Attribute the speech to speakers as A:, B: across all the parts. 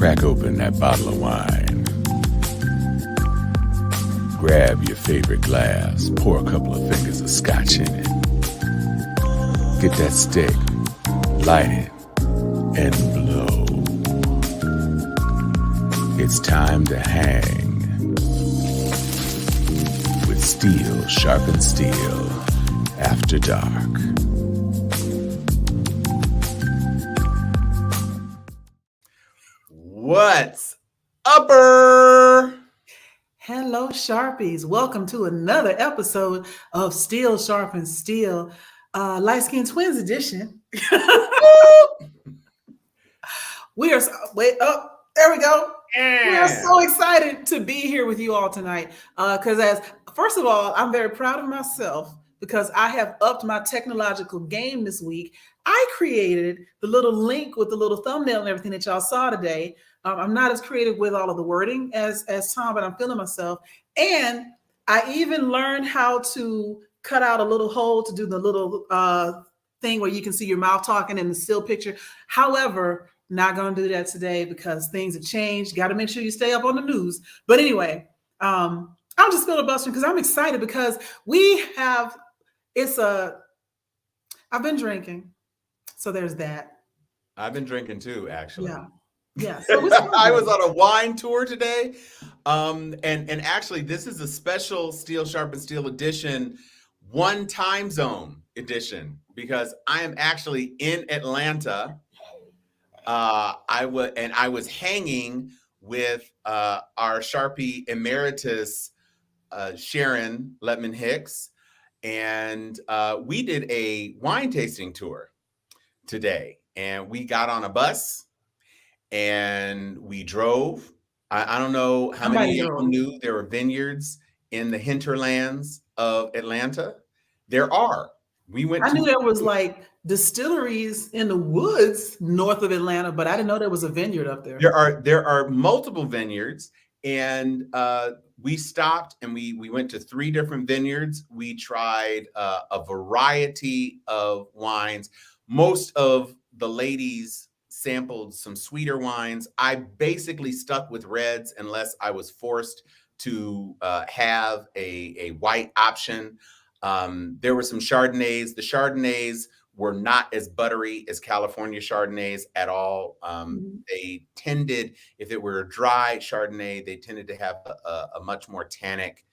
A: Crack open that bottle of wine. Grab your favorite glass, pour a couple of fingers of scotch in it. Get that stick, light it, and blow. It's time to hang with Steel Sharpens Steel after dark.
B: What's upper?
C: Hello, Sharpies. Welcome to another episode of Steel Sharpens Steel, Light Skin Twins edition. We are there we go. We are so excited to be here with you all tonight. Because first of all, I'm very proud of myself because I have upped my technological game this week. I created the little link with the little thumbnail and everything that y'all saw today. I'm not as creative with all of the wording as Tom, but I'm feeling myself. And I even learned how to cut out a little hole to do the little thing where you can see your mouth talking in the still picture. However, not going to do that today because things have changed. Got to make sure you stay up on the news. But anyway, I'm just filibustering because I'm excited because I've been drinking. So there's that.
B: I've been drinking too, actually.
C: Yeah. So
B: I was on a wine tour today. And actually this is a special Steel Sharpen Steel edition, one time zone edition, because I am actually in Atlanta. I was hanging with our Sharpie emeritus, Sharon Letman Hicks, and we did a wine tasting tour today, and we got on a bus and we drove. I don't know how many of you knew there were vineyards in the hinterlands of Atlanta. There are.
C: I knew there was like distilleries in the woods north of Atlanta, but I didn't know there was a vineyard up there.
B: There are multiple vineyards, and we stopped and we went to 3 different vineyards. We tried a variety of wines. Most of the ladies sampled some sweeter wines. I basically stuck with reds unless I was forced to have a white option. There were some Chardonnays. The Chardonnays were not as buttery as California Chardonnays at all. They tended, if it were a dry Chardonnay, they tended to have a much more tannic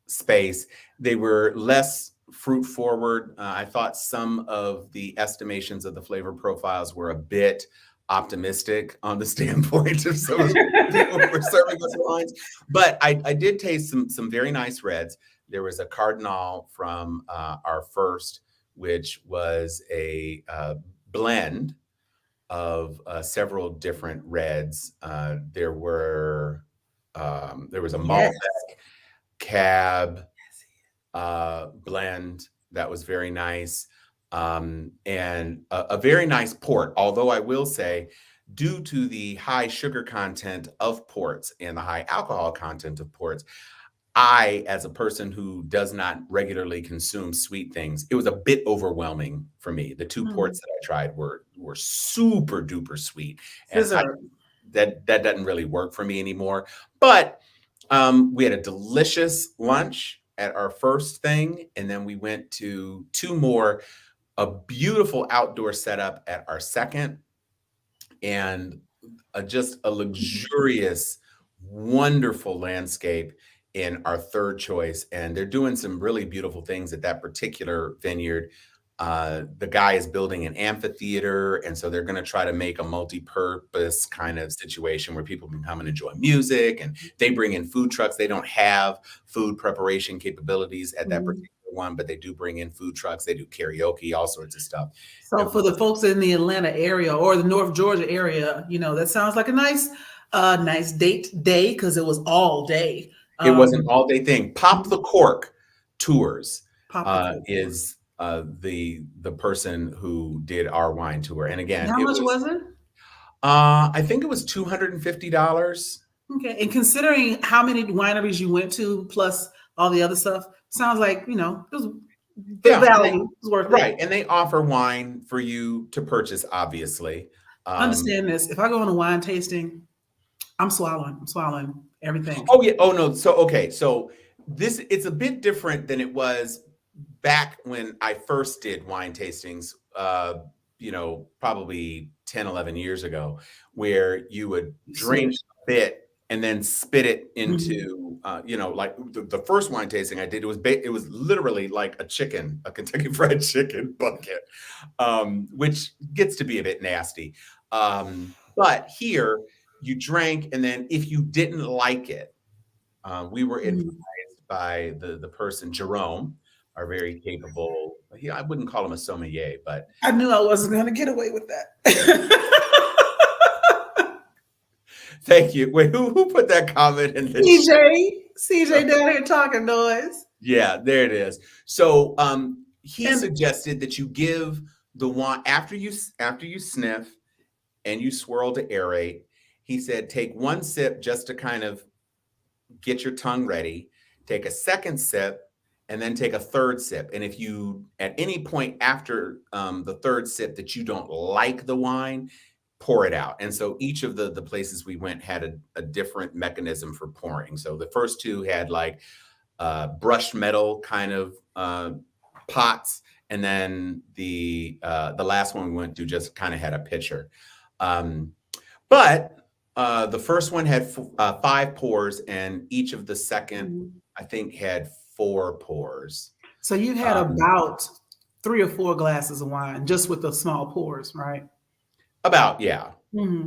B: space. They were less fruit forward. I thought some of the estimations of the flavor profiles were a bit optimistic on the standpoint of some of the people who were serving us wines. But I did taste some very nice reds. There was a Cardinal from our first, which was a blend of several different reds. There was a Malbec Cab blend that was very nice, and a very nice port. Although I will say, due to the high sugar content of ports and the high alcohol content of ports, I, as a person who does not regularly consume sweet things, it was a bit overwhelming for me. The 2 ports that I tried were super duper sweet. And that doesn't really work for me anymore. But we had a delicious lunch at our first thing. And then we went to 2 more, a beautiful outdoor setup at our second, and just a luxurious, wonderful landscape in our third choice. And they're doing some really beautiful things at that particular vineyard. The guy is building an amphitheater, and so they're going to try to make a multi-purpose kind of situation where people can come and enjoy music, and they bring in food trucks. They don't have food preparation capabilities at that particular one, but they do bring in food trucks. They do karaoke, all sorts of stuff.
C: So for the folks in the Atlanta area or the North Georgia area, that sounds like a nice date day, because it was all day.
B: It was an all-day thing. Pop the Cork Tours is the person who did our wine tour. And again,
C: how much was it?
B: I think it was $250.
C: Okay. And considering how many wineries you went to, plus all the other stuff, sounds like, it was the value was worth it.
B: Right. And they offer wine for you to purchase, obviously.
C: Understand this. If I go on a wine tasting, I'm swallowing everything.
B: Oh yeah. Oh no. So okay. So it's a bit different than it was back when I first did wine tastings. Probably 10, 11 years ago, where you would drink a bit and then spit it into, like the first wine tasting I did, it was literally like a Kentucky Fried Chicken bucket, which gets to be a bit nasty. But here you drank, and then if you didn't like it, we were advised by the person, Jerome, our very capable, I wouldn't call him a sommelier, but
C: I knew I wasn't going to get away with that.
B: Thank you. Wait, who put that comment in the
C: CJ down here talking noise.
B: Yeah, there it is. So he suggested that you give the wine after you sniff and you swirl to aerate. He said take one sip just to kind of get your tongue ready, take a second sip, and then take a third sip. And if you, at any point after the third sip that you don't like the wine, pour it out. And so each of the places we went had a different mechanism for pouring. So the first two had like brushed metal kind of pots. And then the last one we went to just kind of had a pitcher. But the first one had 5 pours, and each of the second, I think, had 4 pours.
C: So you had about 3 or 4 glasses of wine just with the small pours, right?
B: About, yeah.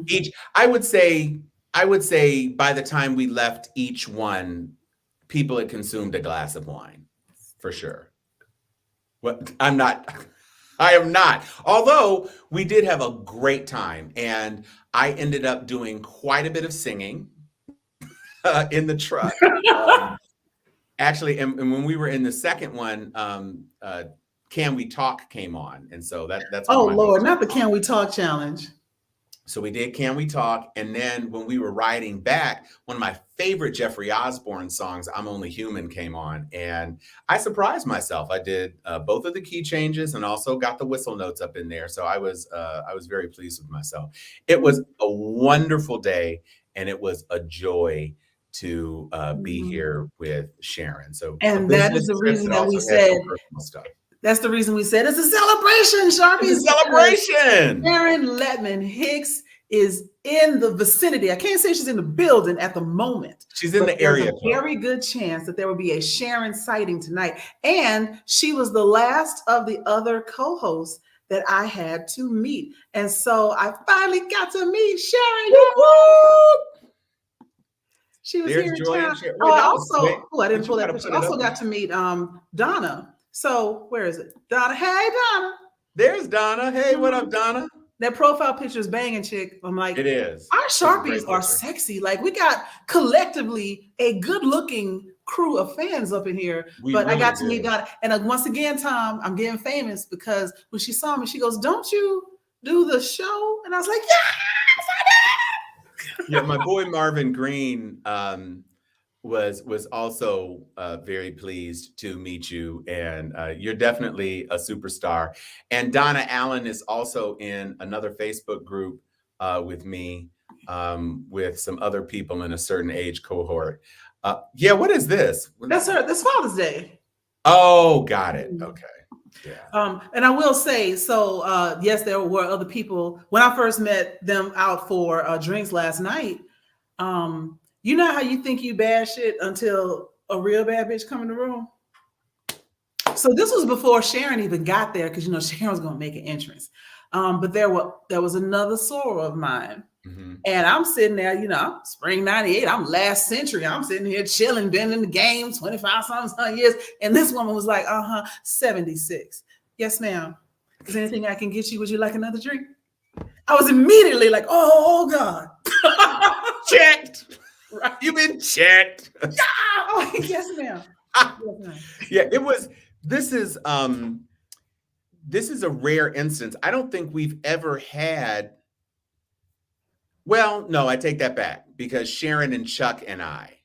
B: Each, I would say by the time we left each one, people had consumed a glass of wine, for sure. What? I am not. Although we did have a great time, and I ended up doing quite a bit of singing in the truck. Actually, and when we were in the second one, Can We Talk came on. And so that's
C: oh Lord, not the Can We Talk challenge.
B: So we did Can We Talk. And then when we were riding back, one of my favorite Jeffrey Osborne songs, I'm Only Human, came on. And I surprised myself. I did both of the key changes and also got the whistle notes up in there. So I was very pleased with myself. It was a wonderful day, and it was a joy to be here with Sharon. So,
C: and that is the reason that we said that's the reason we said it's a celebration, Sharpies.
B: It's a celebration.
C: Sharon Letman Hicks is in the vicinity. I can't say she's in the building at the moment.
B: She's in the area.
C: There's a very good chance that there will be a Sharon sighting tonight. And she was the last of the other co-hosts that I had to meet. And so I finally got to meet Sharon. She was here in town. I didn't pull that picture. I also got to meet Donna. So where is it? Donna. Hey, Donna.
B: There's Donna. Hey, what up, Donna?
C: That profile picture is banging, chick. I'm like,
B: it is.
C: Our Sharpies are sexy. Like, we got collectively a good-looking crew of fans up in here. But really I got to meet Donna. And once again, Tom, I'm getting famous because when she saw me, she goes, "Don't you do the show?" And I was like, "Yes, I did."
B: Yeah, my boy Marvin Green was also very pleased to meet you, and you're definitely a superstar. And Donna Allen is also in another Facebook group with me, with some other people in a certain age cohort. Yeah, what is this?
C: That's Father's Day.
B: Oh, got it. Okay. Yeah.
C: And I will say, so yes, there were other people when I first met them out for drinks last night. You know how you think you bad shit until a real bad bitch come in the room? So this was before Sharon even got there, because Sharon was gonna make an entrance. But there was another soror of mine. And I'm sitting there, I'm spring 98, I'm last century. I'm sitting here chilling, been in the game 25 something years. And this woman was like, 76. Yes, ma'am. Is there anything I can get you? Would you like another drink? I was immediately like, oh God.
B: Checked. Right. You've been checked.
C: Yeah. Oh, yes, ma'am.
B: Yeah, it was. This is a rare instance. I don't think we've ever had. Well, no, I take that back, because Sharon and Chuck and I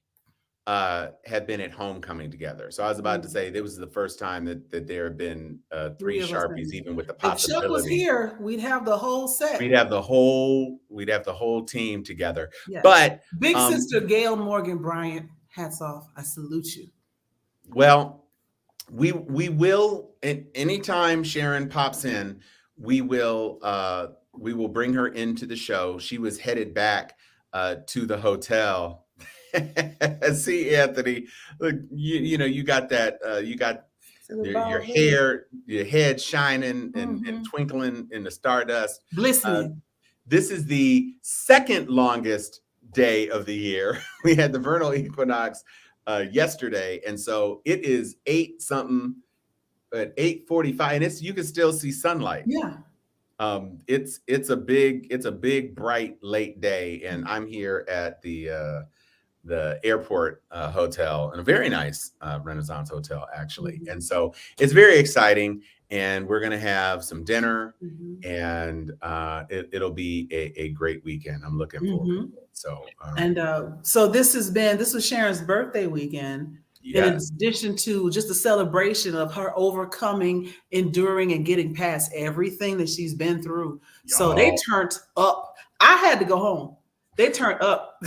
B: have been at home coming together. So I was about to say this was the first time that there have been three
C: Three of us.
B: Sharpies, even with the
C: If Chuck was
B: possibility.
C: here, we'd have the whole set.
B: We'd have the whole team together.
C: Yes.
B: But
C: Big sister Gail Morgan Bryant, hats off. I salute you.
B: Well, we will, anytime Sharon pops in, we will bring her into the show. She was headed back to the hotel. See, Anthony, look, you got that, you got your hair, your head shining and twinkling in the stardust.
C: Glistening.
B: This is the second longest day of the year. We had the vernal equinox yesterday, and so it is 8 something at 8:45, and you can still see sunlight.
C: Yeah.
B: It's a big bright late day, and I'm here at the airport hotel, and a very nice Renaissance hotel, actually. And so it's very exciting, and we're going to have some dinner, and it'll be a great weekend. I'm looking forward to it. So,
C: so this was Sharon's birthday weekend. Yes. In addition to just a celebration of her overcoming, enduring, and getting past everything that she's been through. Y'all. So they turned up. I had to go home. They turned up.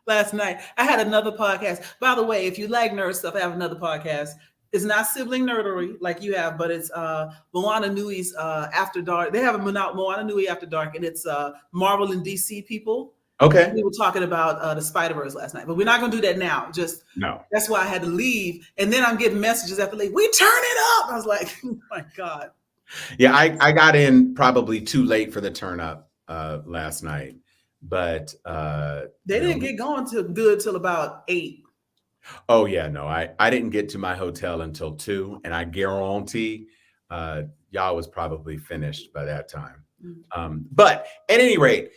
C: Last night, I had another podcast. By the way, if you like nerd stuff, I have another podcast. It's not sibling nerdery like you have, but it's Moana Nui's After Dark. They have a Moana Nui After Dark, and it's Marvel and DC people.
B: Okay.
C: We were talking about the Spider-Verse last night, but we're not going to do that now.
B: No.
C: That's why I had to leave. And then I'm getting messages after we turn it up. I was like, oh my God.
B: Yeah, I got in probably too late for the turn up last night. But
C: they didn't get going till about 8.
B: Oh yeah, no, I didn't get to my hotel until 2, and I guarantee y'all was probably finished by that time. But at any rate,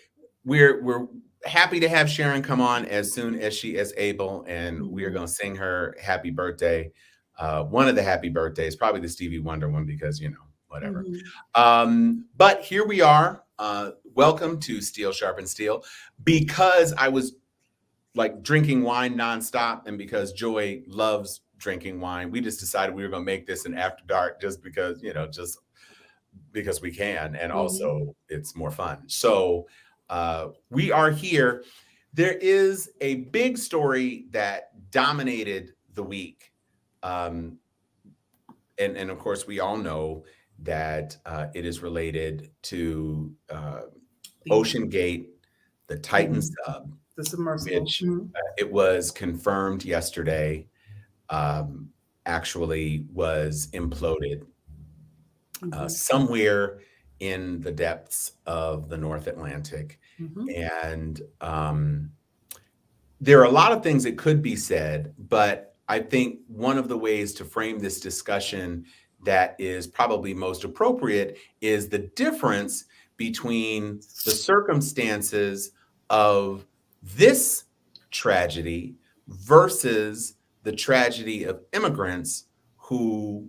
B: we're happy to have Sharon come on as soon as she is able, and we're going to sing her happy birthday. One of the happy birthdays, probably the Stevie Wonder one, because whatever. But here we are. Welcome to Steel Sharp and Steel. Because I was like drinking wine nonstop, and because Joy loves drinking wine, we just decided we were going to make this an after dark, just because because we can, and also it's more fun. So we are here. There is a big story that dominated the week, and of course we all know that it is related to Ocean Gate, the Titan sub,
C: the submersible,
B: which it was confirmed yesterday, actually was imploded somewhere in the depths of the North Atlantic. And there are a lot of things that could be said, but I think one of the ways to frame this discussion that is probably most appropriate is the difference between the circumstances of this tragedy versus the tragedy of immigrants who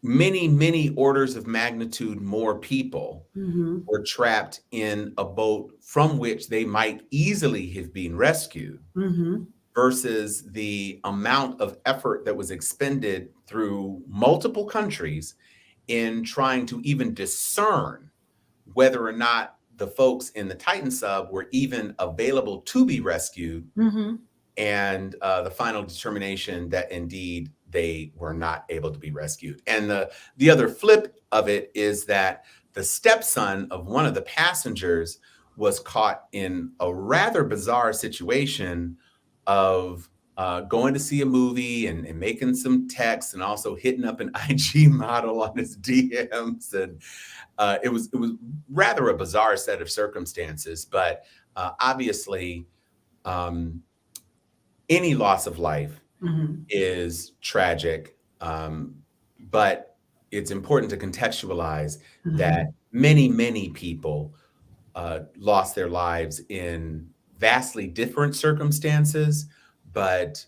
B: many orders of magnitude more people were trapped in a boat from which they might easily have been rescued, versus the amount of effort that was expended through multiple countries in trying to even discern whether or not the folks in the Titan sub were even available to be rescued, and the final determination that indeed they were not able to be rescued. And the other flip of it is that the stepson of one of the passengers was caught in a rather bizarre situation of going to see a movie and making some texts, and also hitting up an IG model on his DMs. And it was rather a bizarre set of circumstances, but obviously any loss of life is tragic, but it's important to contextualize that many people lost their lives in vastly different circumstances, but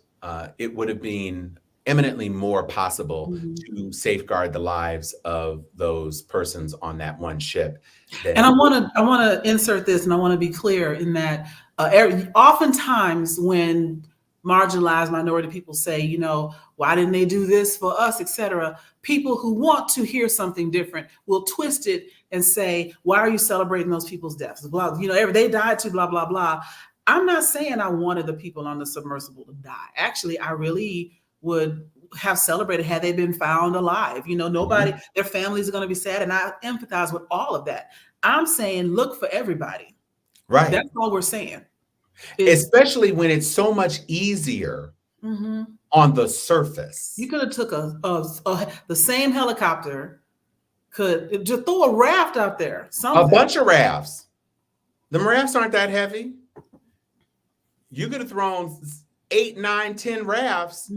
B: it would have been eminently more possible
C: Mhm.
B: to safeguard the lives of those persons on that one ship
C: And I
B: than
C: want to insert this, and I want to be clear in that oftentimes when marginalized minority people say, you know, why didn't they do this for us, etc. People who want to hear something different will twist it and say, why are you celebrating those people's deaths? Blah, you know, they died too, blah, blah, blah. I'm not saying I wanted the people on the submersible to die. Actually, I really would have celebrated had they been found alive. You know, nobody, their families are going to be sad. And I empathize with all of that. I'm saying look for everybody.
B: right.
C: That's all we're saying.
B: Especially when it's so much easier on the surface.
C: You could have took the same helicopter, could just throw a raft out there.
B: A bunch of rafts. The rafts aren't that heavy. You could have thrown 8, 9, 10 rafts,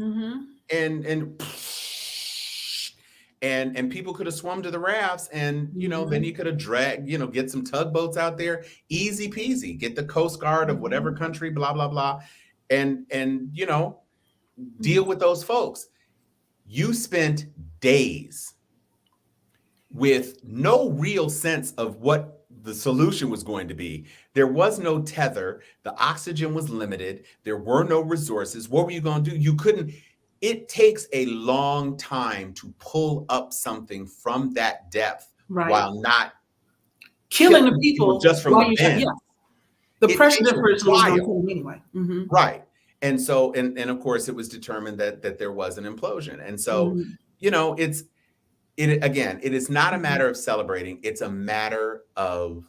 B: and people could have swum to the rafts, and you know, then you could have dragged, you know, get some tugboats out there, easy peasy, get the Coast Guard of whatever country, blah blah blah, and you know, deal with those folks. You spent days with no real sense of what the solution was going to be. There was no tether. The oxygen was limited. There were no resources. What were you going to do? You couldn't. It takes a long time to pull up something from that depth while not
C: killing the people
B: just from the bend.
C: The pressure differential is going to kill them anyway.
B: Right. And so, and of course, it was determined that there was an implosion. And so, you know, it is not a matter of celebrating. It's a matter of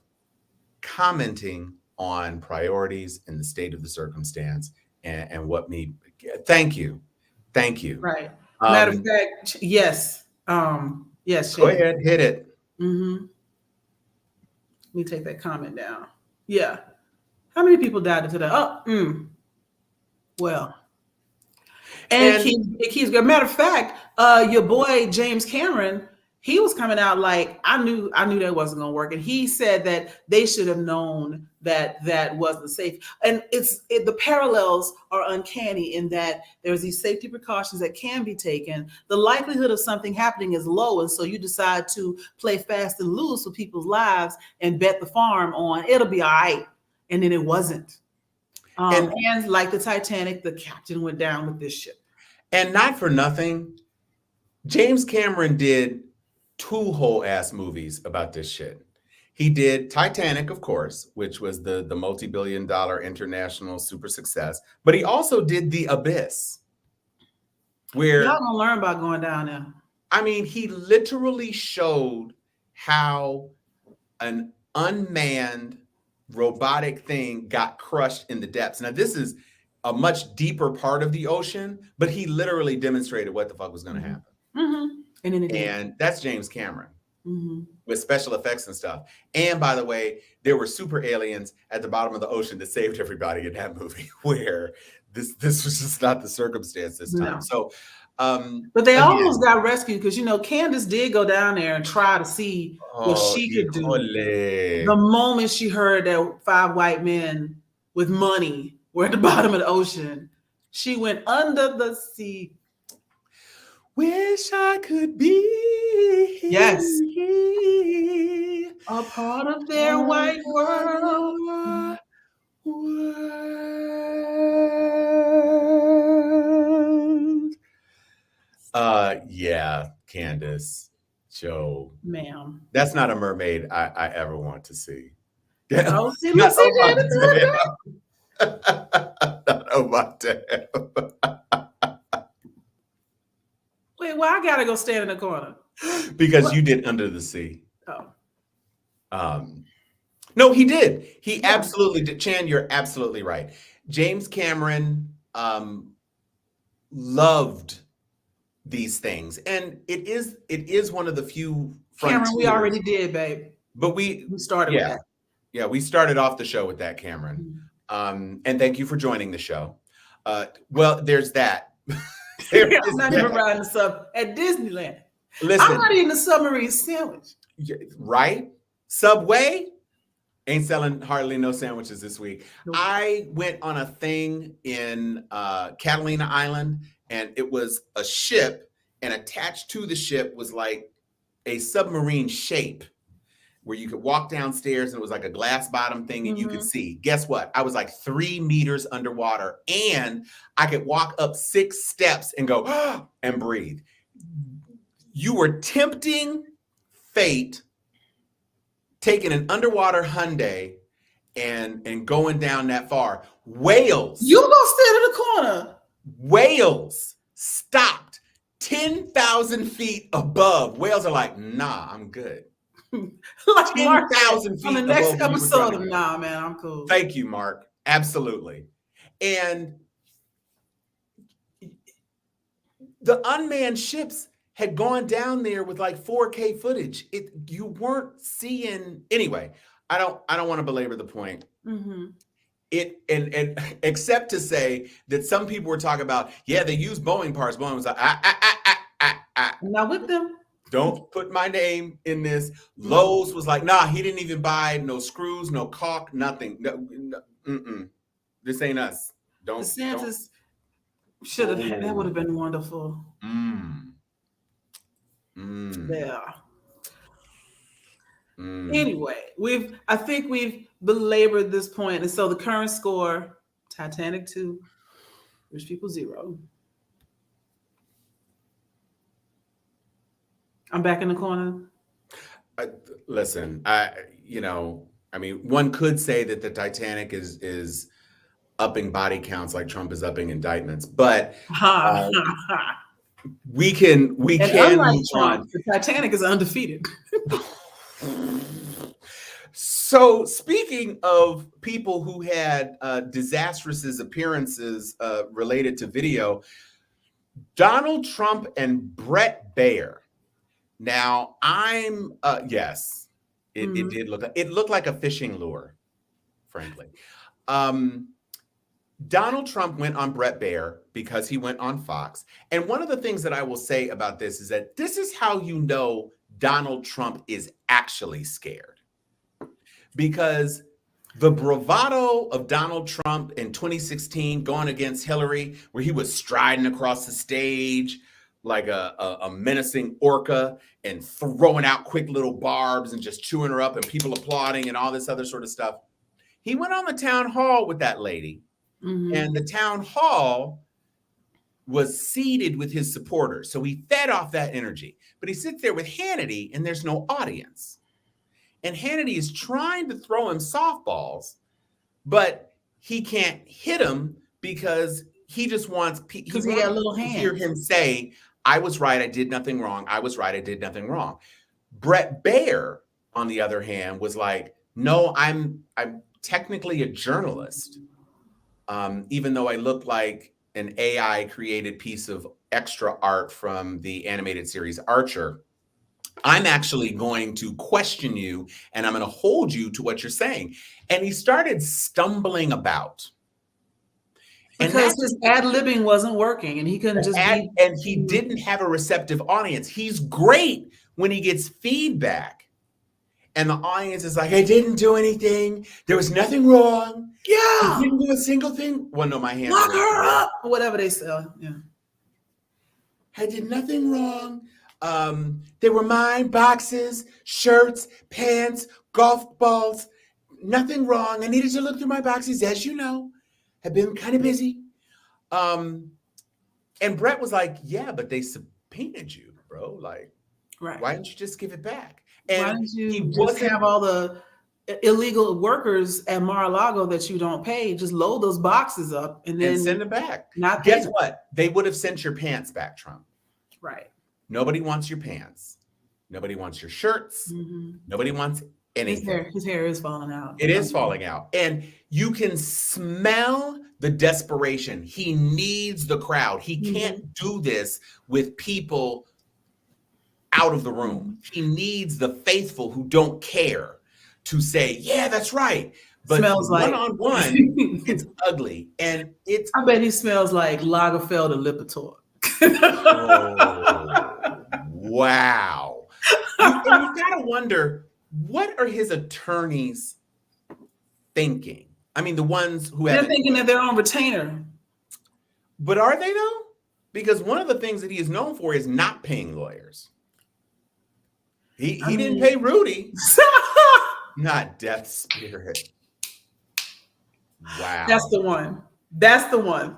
B: commenting on priorities and the state of the circumstance and what thank you.
C: Right. Matter of fact, yes. Yes.
B: Go ahead, hit it.
C: Let me take that comment down. Yeah. How many people died today? Well, and it keeps going. Matter of fact, your boy James Cameron, he was coming out like, I knew that wasn't going to work, and he said that they should have known that wasn't safe. And the parallels are uncanny in that there's these safety precautions that can be taken. The likelihood of something happening is low, and so you decide to play fast and loose with people's lives and bet the farm on it'll be all right, and then it wasn't. And like the Titanic, the captain went down with this ship.
B: And not for nothing, James Cameron did 2 whole ass movies about this shit. He did Titanic, of course, which was the multi-billion-dollar international super success, but he also did The Abyss, where
C: y'all gonna learn about going down there.
B: I mean, he literally showed how an unmanned robotic thing got crushed in the depths. Now, this is a much deeper part of the ocean, but he literally demonstrated what the fuck was going to happen. And that's James Cameron with special effects and stuff. And by the way, there were super aliens at the bottom of the ocean that saved everybody in that movie, where this was just not the circumstance this time. No. So,
C: but they almost got rescued because, you know, Candace did go down there and try to see what she could do. The moment she heard that 5 white men with money were at the bottom of the ocean, she went under the sea.
B: Wish I could be
C: a part of their white world.
B: Yeah, Candace, Joe,
C: ma'am,
B: that's not a mermaid I ever want to see.
C: Oh, see, look,
B: oh my damn.
C: Wait, well, I gotta go stand in the corner
B: because you did Under the Sea.
C: Oh,
B: no, he did. He absolutely did. Chan, you're absolutely right. James Cameron loved these things, and it is one of the few frontiers.
C: Cameron, we already did, babe.
B: But we
C: started with that.
B: Yeah, we started off the show with that, Cameron. And thank you for joining the show. Well, there's that.
C: I'm not even riding the sub at Disneyland.
B: Listen,
C: I'm not eating a submarine sandwich.
B: Right? Subway ain't selling hardly no sandwiches this week. Nope. I went on a thing in Catalina Island, and it was a ship, and attached to the ship was like a submarine shape where you could walk downstairs and it was like a glass bottom thing and you could see. Guess what? I was like 3 meters underwater and I could walk up 6 steps and go and breathe. You were tempting fate, taking an underwater Hyundai and going down that far. Whales.
C: You gonna stand in the corner.
B: Whales stopped 10,000 feet above. Whales are like, nah, I'm good.
C: Like
B: 10,000 feet
C: on the next
B: above
C: episode of Nah, man, I'm cool.
B: Thank you, Mark. Absolutely. And the unmanned ships had gone down there with like 4K footage. You weren't seeing anyway. I don't want to belabor the point. It and except to say that some people were talking about, yeah, they use Boeing parts. Boeing was like,
C: Not with them.
B: don't put my name in this. Lowe's was like, nah, he didn't even buy no screws, no caulk, nothing. No, this ain't us.
C: DeSantis should have had that. Would have been wonderful. Yeah. Anyway, I think we've belabored this point, and so the current score: Titanic 2, Rich People 0. I'm back in the corner.
B: Listen, I mean, one could say that the Titanic is upping body counts like Trump is upping indictments, but we can
C: unlike
B: move
C: Trump,
B: on.
C: the Titanic is undefeated.
B: So speaking of people who had disastrous appearances related to video, Donald Trump and Brett Baer. Now I'm yes, it did look like a fishing lure, frankly. Donald Trump went on Brett Baer because he went on Fox. And one of the things that I will say about this is that this is how you know Donald Trump is actually scared. Because the bravado of Donald Trump in 2016 going against Hillary, where he was striding across the stage like a menacing orca and throwing out quick little barbs and just chewing her up and people applauding and all this other sort of stuff. He went on the town hall with that lady, and the town hall was seeded with his supporters. So he fed off that energy. But he sits there with Hannity and there's no audience. And Hannity is trying to throw him softballs, but he can't hit him because he just wants he got a little hand. Hear him say, I was right, I did nothing wrong. I was right, I did nothing wrong. Brett Baer, on the other hand, was like, no, I'm technically a journalist, even though I look like an AI created piece of extra art from the animated series Archer. I'm actually going to question you and I'm going to hold you to what you're saying. And he started stumbling about.
C: Because his ad-libbing wasn't working and he couldn't just
B: and he didn't have a receptive audience. He's great when he gets feedback. And the audience is like, I didn't do anything. There was nothing wrong.
C: Yeah.
B: I didn't do a single thing. Well, no, my hand.
C: Lock her up. Whatever they sell. Yeah.
B: I did nothing wrong. They were mine, boxes, shirts, pants, golf balls, nothing wrong. I needed to look through my boxes, as you know. I've been kind of busy. And Brett was like, yeah, but they subpoenaed you, bro. Like,
C: right.
B: Why didn't you just give it back? And
C: why didn't you just have all the illegal workers at Mar-a-Lago that you don't pay, just load those boxes up and then
B: send them back.
C: Not
B: Guess what? They would have sent your pants back, Trump.
C: Right.
B: Nobody wants your pants. Nobody wants your shirts. Nobody wants anything.
C: His hair is falling out.
B: It is falling out. And you can smell the desperation. He needs the crowd. He can't do this with people out of the room. He needs the faithful who don't care to say, yeah, that's right. But
C: smells like
B: one-on-one, it's ugly. And it's
C: I bet he smells like Lagerfeld and Lipitor.
B: Wow. And you gotta wonder, what are his attorneys thinking? I mean, the ones who
C: they're thinking that they're on retainer.
B: But are they though? Because one of the things that he is known for is not paying lawyers. He didn't
C: mean-
B: pay Rudy. Not Death Spirit. Wow.
C: That's the one. That's the one.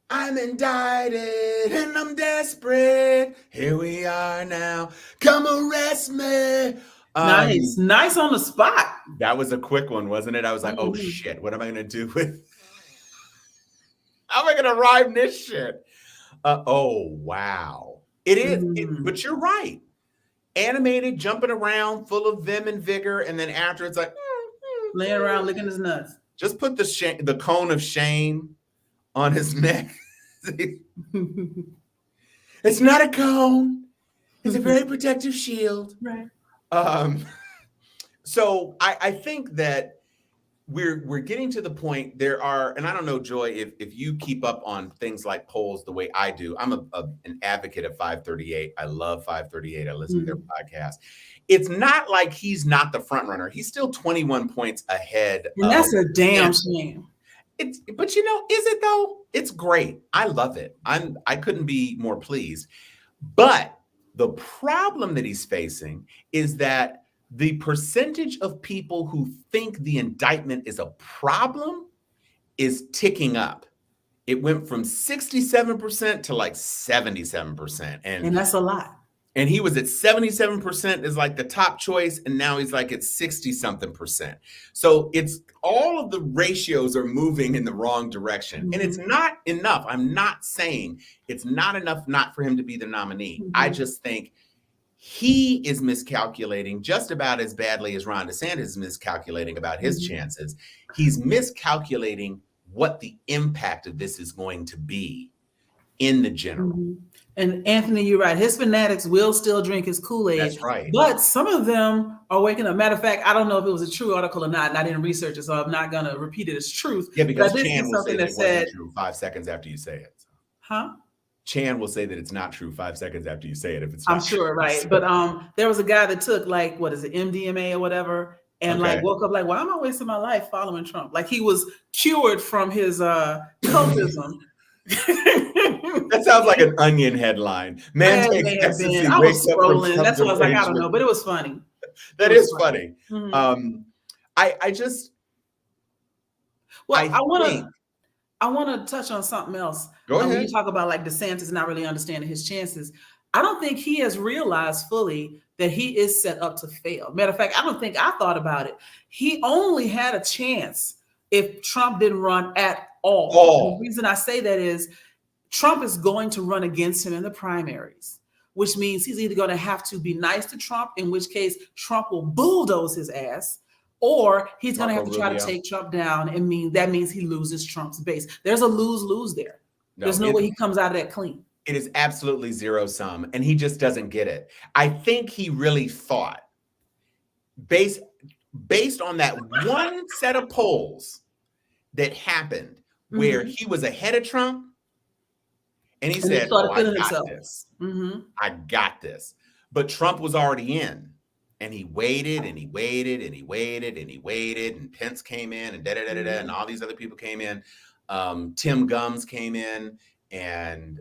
B: I'm indicted and I'm desperate. Here we are now. Come arrest me.
C: Nice on the spot.
B: That was a quick one, wasn't it? I was like, oh
C: Mhm.
B: shit, what am I gonna do with? How am I gonna rhyme this shit? Oh wow. It is, but you're right. Animated, jumping around, full of vim and vigor, and then after it's like
C: Laying around licking his nuts.
B: just put the cone of shame on his neck. It's not a cone. It's a very protective shield.
C: Right.
B: So I think that we're getting to the point. There are, and I don't know, Joy, if you keep up on things like polls the way I do. I'm an advocate of 538. I love 538. I listen to their podcast. It's not like he's not the front runner. He's still 21 points ahead.
C: And that's a damn shame.
B: But you know, is it though? It's great. I love it. I couldn't be more pleased. But the problem that he's facing is that the percentage of people who think the indictment is a problem is ticking up. It went from 67% to like 77%.
C: And that's a lot.
B: And he was at 77% is like the top choice. And now he's like at 60 something percent. So it's all of the ratios are moving in the wrong direction. And it's not enough. I'm not saying it's not enough not for him to be the nominee. I just think he is miscalculating just about as badly as Ron DeSantis is miscalculating about his chances. He's miscalculating what the impact of this is going to be in the general.
C: And Anthony, you're right. His fanatics will still drink his Kool-Aid.
B: That's right.
C: But some of them are waking up. Matter of fact, I don't know if it was a true article or not, and I didn't research it, so I'm not going to repeat it as truth.
B: Yeah, because
C: But I did see
B: Chan will say
C: something
B: that
C: that
B: it
C: said,
B: wasn't true 5 seconds after you say it.
C: huh?
B: Chan will say that it's not true 5 seconds after you say it if it's not
C: I'm sure,
B: true.
C: right. But there was a guy that took like, what is it, MDMA or whatever, and like woke up like, why am I wasting my life following Trump? Like he was cured from his cultism.
B: That sounds like an Onion headline. Man takes ecstasy,
C: I was
B: wakes up from
C: scrolling. That's why I was like, I don't
B: derangement.
C: know, but it was funny.
B: That is funny.
C: Mhm.
B: I just
C: Well,
B: I think-
C: I want to touch on something else.
B: Go
C: When
B: ahead.
C: you talk about like DeSantis not really understanding his chances, I don't think he has realized fully that he is set up to fail. Matter of fact, I don't think I thought about it. He only had a chance if Trump didn't run at all. And the reason I say that is Trump is going to run against him in the primaries, which means he's either going to have to be nice to Trump, in which case Trump will bulldoze his ass, or he's going to have to try to take Trump down, and that means he loses Trump's base. There's a lose-lose there. There's no way he comes out of that clean.
B: It is absolutely zero sum, and he just doesn't get it. I think he really thought, based on that one set of polls that happened where he was ahead of Trump, and he said, "Oh, I got this. I got this." But Trump was already in, and he waited and he waited and he waited and he waited, and Pence came in, and and all these other people came in. Tim Gumbs came in, and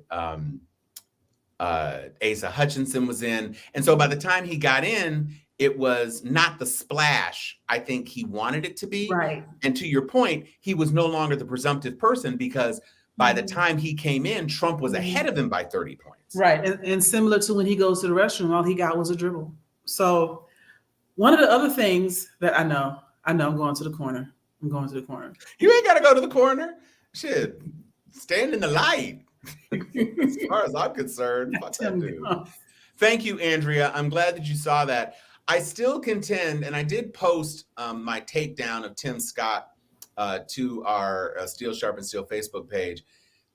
B: Asa Hutchinson was in. And so by the time he got in, it was not the splash I think he wanted it to be.
C: Right.
B: And to your point, he was no longer the presumptive person, because by the time he came in, Trump was ahead of him by 30 points.
C: Right. And similar to when he goes to the restroom, all he got was a dribble. So one of the other things that I know I'm going to the corner. I'm going to the corner.
B: You ain't got to go to the corner. Shit, stand in the light. As far as I'm concerned, fuck that dude. Thank you, Andrea. I'm glad that you saw that. I still contend, and I did post my takedown of Tim Scott to our Steel Sharp and Steel Facebook page.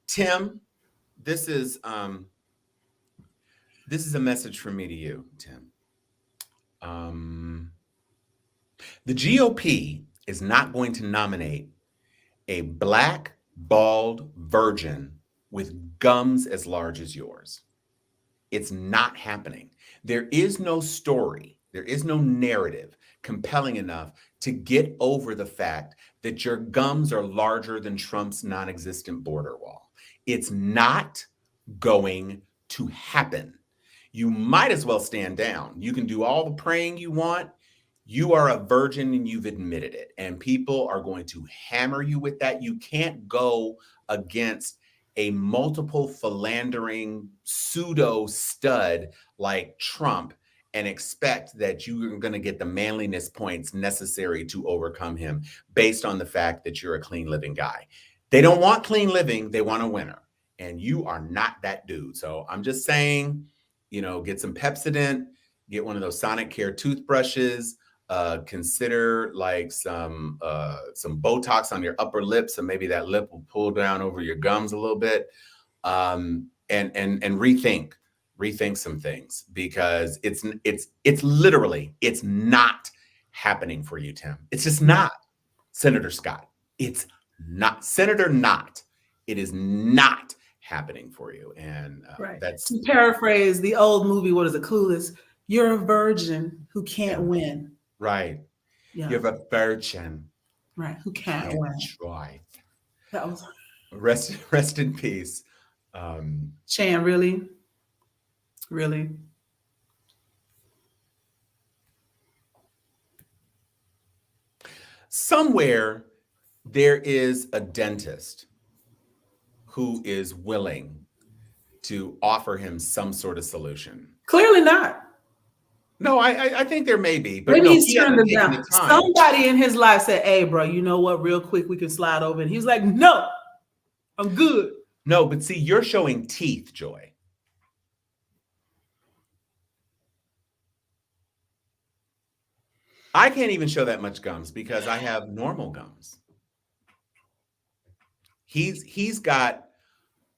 B: Tim, this is a message from me to you, Tim. The GOP is not going to nominate a black, bald virgin with gums as large as yours. It's not happening. There is no story There is no narrative compelling enough to get over the fact that your gums are larger than Trump's non-existent border wall. It's not going to happen. You might as well stand down. You can do all the praying you want. You are a virgin and you've admitted it. And people are going to hammer you with that. You can't go against a multiple philandering pseudo stud like Trump and expect that you're going to get the manliness points necessary to overcome him based on the fact that you're a clean living guy. They don't want clean living. They want a winner. And you are not that dude. So I'm just saying, get some Pepsodent, get one of those Sonic Care toothbrushes, consider like some Botox on your upper lip, so maybe that lip will pull down over your gums a little bit, and rethink some things, because it's literally, it's not happening for you, Tim. It's just not, Senator Scott. It's not, Senator Not. It is not happening for you. And
C: right.
B: That's,
C: to paraphrase the old movie, what is it, Clueless? You're a virgin who can't win.
B: Right.
C: Yeah.
B: You're a virgin.
C: Right. Who can't win.
B: Try.
C: That was
B: Rest in peace.
C: Chan, really? Really?
B: Somewhere there is a dentist who is willing to offer him some sort of solution.
C: Clearly not.
B: No, I think there may be, but
C: maybe
B: no,
C: he's turned it down. Somebody in his life said, "Hey, bro, you know what? Real quick, we can slide over." And he's like, "No, I'm good."
B: No, but see, you're showing teeth, Joy. I can't even show that much gums because I have normal gums. He's got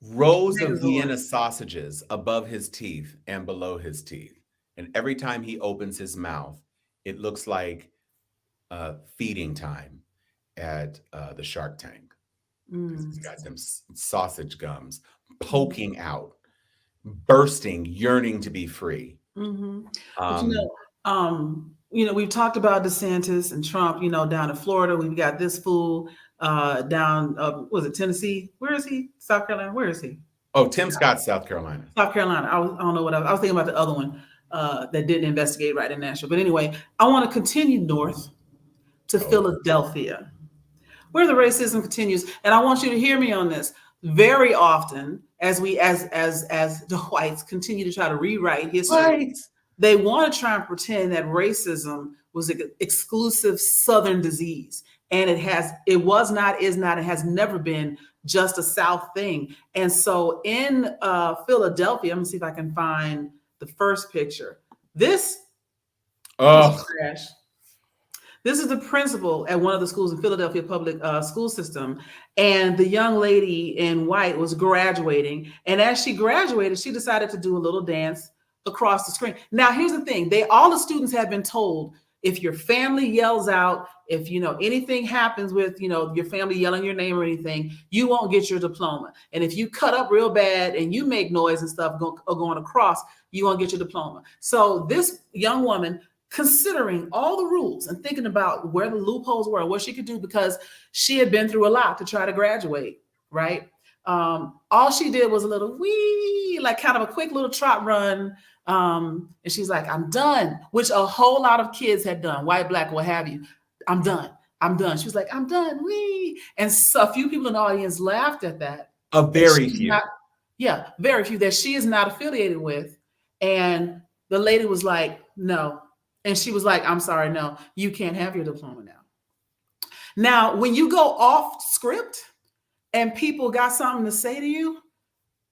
B: rows of Vienna sausages above his teeth and below his teeth. And every time he opens his mouth, it looks like feeding time at the Shark Tank. He's got them sausage gums poking out, bursting, yearning to be free.
C: But we've talked about DeSantis and Trump, down in Florida. We've got this fool down, was it Tennessee? Where is he? South Carolina? Where is he?
B: Oh, Tim Scott, South Carolina.
C: South Carolina. I don't know what I was thinking about the other one that didn't investigate right in Nashville. But anyway, I want to continue north to Philadelphia, where the racism continues. And I want you to hear me on this. Very often, as the whites continue to try to rewrite history, they want to try and pretend that racism was an exclusive Southern disease. And it was not, is not, and has never been just a South thing. And so in Philadelphia, let me see if I can find the first picture. This is trash. This is the principal at one of the schools in Philadelphia public school system. And the young lady in white was graduating. And as she graduated, she decided to do a little dance across the screen. Now, here's the thing. All the students have been told, if your family yells out, if anything happens with your family yelling your name or anything, you won't get your diploma. And if you cut up real bad and you make noise and stuff going across, you won't get your diploma. So this young woman, considering all the rules and thinking about where the loopholes were and what she could do, because she had been through a lot to try to graduate, right? All she did was a little wee, like kind of a quick little trot run. And she's like, "I'm done," which a whole lot of kids had done, white, black, what have you. "I'm done. I'm done." She was like, "I'm done." Wee. And so a few people in the audience laughed at that.
B: Very few.
C: Very few that she is not affiliated with. And the lady was like, "No." And she was like, "I'm sorry, no, you can't have your diploma now." Now, when you go off script and people got something to say to you,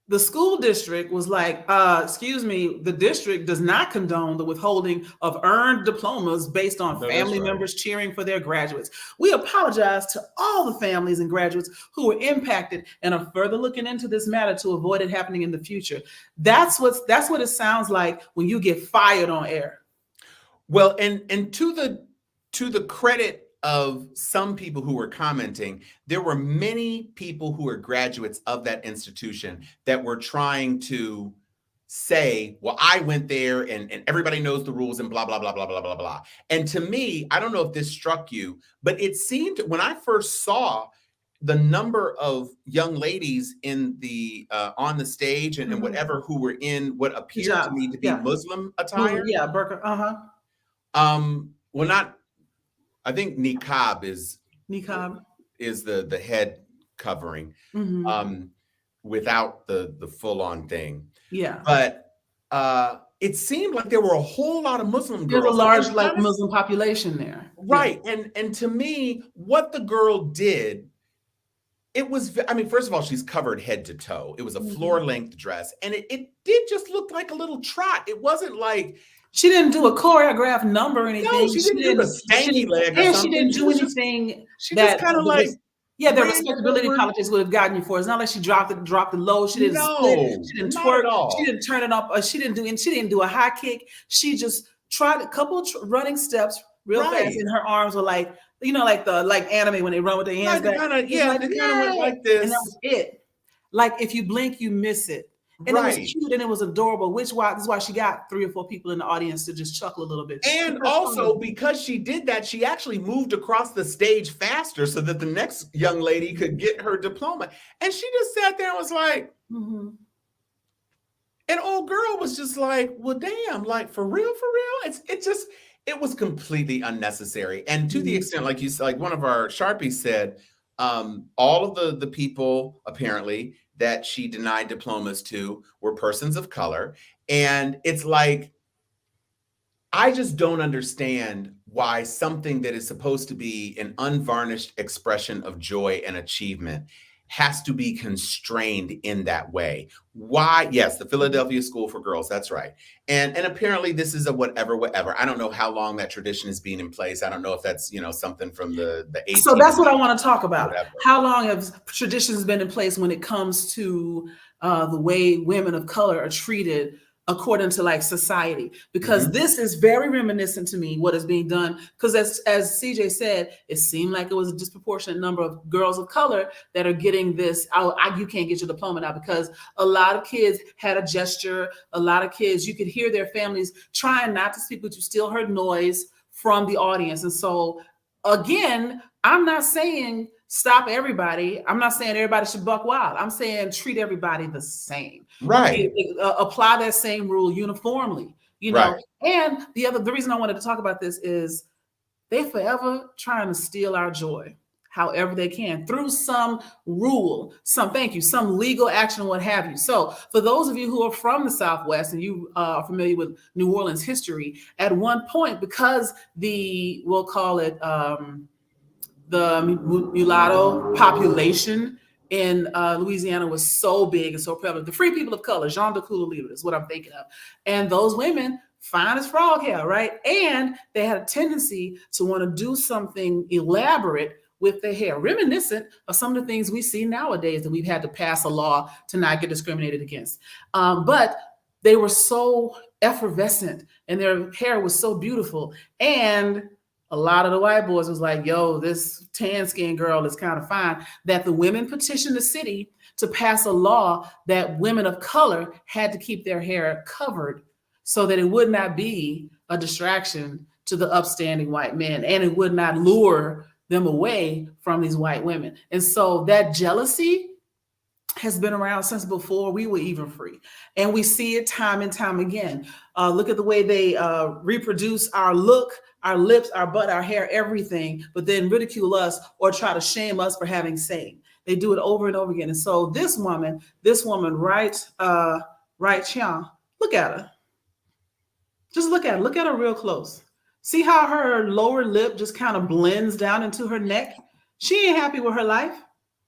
C: the school district was like, "Excuse me, the district does not condone the withholding of earned diplomas based on family members cheering for their graduates. We apologize to all the families and graduates who were impacted and are further looking into this matter to avoid it happening in the future." That's what it sounds like when you get fired on air.
B: Well, and to the credit of some people who were commenting, there were many people who were graduates of that institution that were trying to say, well, I went there and everybody knows the rules and blah, blah, blah, blah, blah, blah, blah. And to me, I don't know if this struck you, but it seemed when I first saw the number of young ladies in the on the stage and whatever who were in what appeared to me to be Muslim attire.
C: Yeah, burqa.
B: Well, not. I think niqab is the head covering, without the full on thing.
C: Yeah,
B: but it seemed like there were a whole lot of Muslim girls.
C: There's a large Muslim population there,
B: right? Yeah. And to me, what the girl did. It was, I mean, first of all, she's covered head to toe. It was a floor length dress. And it did just look like a little trot. It wasn't like.
C: She didn't do a choreographed number or anything.
B: No, she didn't do a stanky leg or something.
C: She didn't do anything.
B: She just kind of like.
C: Yeah, the respectability politics would have gotten you for. It's not like she dropped the low. She didn't split. She didn't twerk. She didn't turn it up. She didn't do a high kick. She just tried a couple running steps real fast. And her arms were like, like anime when they run with their hands back.
B: They kind of went like this.
C: And that was it. Like if you blink, you miss it. And it was cute and it was adorable, this is why she got 3 or 4 people in the audience to just chuckle a little bit.
B: And also because she did that, she actually moved across the stage faster so that the next young lady could get her diploma. And she just sat there and was like, and old girl was just like, well, damn, like for real? It was completely unnecessary. And to the extent, like you said, like one of our Sharpies said, all of the people apparently that she denied diplomas to were persons of color. And it's like, I just don't understand why something that is supposed to be an unvarnished expression of joy and achievement has to be constrained in that way. Why? Yes, the Philadelphia School for Girls, that's right. And apparently this is a whatever. I don't know how long that tradition has been in place. I don't know if that's, something from the 18th.
C: So that's what I want to talk about. Whatever. How long have traditions been in place when it comes to the way women of color are treated according to like society, because this is very reminiscent to me what is being done. Because as CJ said, it seemed like it was a disproportionate number of girls of color that are getting this. You can't get your diploma now, because a lot of kids had a gesture. A lot of kids, you could hear their families trying not to speak, but you still heard noise from the audience. And so again, I'm not saying stop everybody. I'm not saying everybody should buck wild. I'm saying treat everybody the same.
B: Right.
C: Apply that same rule uniformly,
B: Right.
C: And the reason I wanted to talk about this is they forever trying to steal our joy, however they can, through some rule, some legal action, what have you. So for those of you who are from the Southwest and you are familiar with New Orleans history, at one point, because we'll call it the mulatto population in Louisiana was so big and so prevalent. The free people of color, Jean de Couleur is what I'm thinking of. And those women, fine as frog hair, right? And they had a tendency to want to do something elaborate with their hair, reminiscent of some of the things we see nowadays that we've had to pass a law to not get discriminated against. But they were so effervescent and their hair was so beautiful. And a lot of the white boys was like, yo, this tan skinned girl is kind of fine, that the women petitioned the city to pass a law that women of color had to keep their hair covered so that it would not be a distraction to the upstanding white men and it would not lure them away from these white women. And so that jealousy has been around since before we were even free. And we see it time and time again. Look at the way they reproduce our look, our lips, our butt, our hair, everything, but then ridicule us or try to shame us for having same. They do it over and over again. And so this woman, right here, look at her. Just look at her real close. See how her lower lip just kind of blends down into her neck? She ain't happy with her life.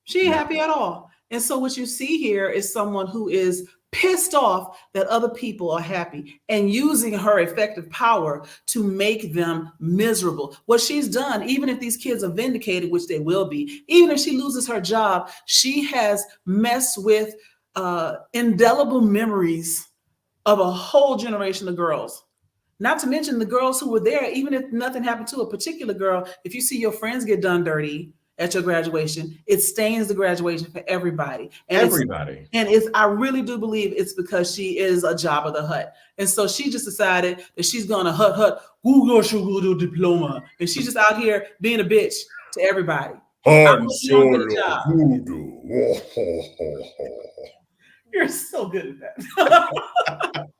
C: She ain't happy at all. And so what you see here is someone who is pissed off that other people are happy and using her effective power to make them miserable. What she's done, even if these kids are vindicated, which they will be, even if she loses her job, she has messed with indelible memories of a whole generation of girls. Not to mention the girls who were there, even if nothing happened to a particular girl, if you see your friends get done dirty, at your graduation. It stains the graduation for everybody. And
B: Everybody.
C: I really do believe it's because she is a Jabba the Hutt. And so she just decided that she's going to hut, do diploma. And she's just out here being a bitch to everybody.
A: Han Solo voodoo.
C: You're so good at that.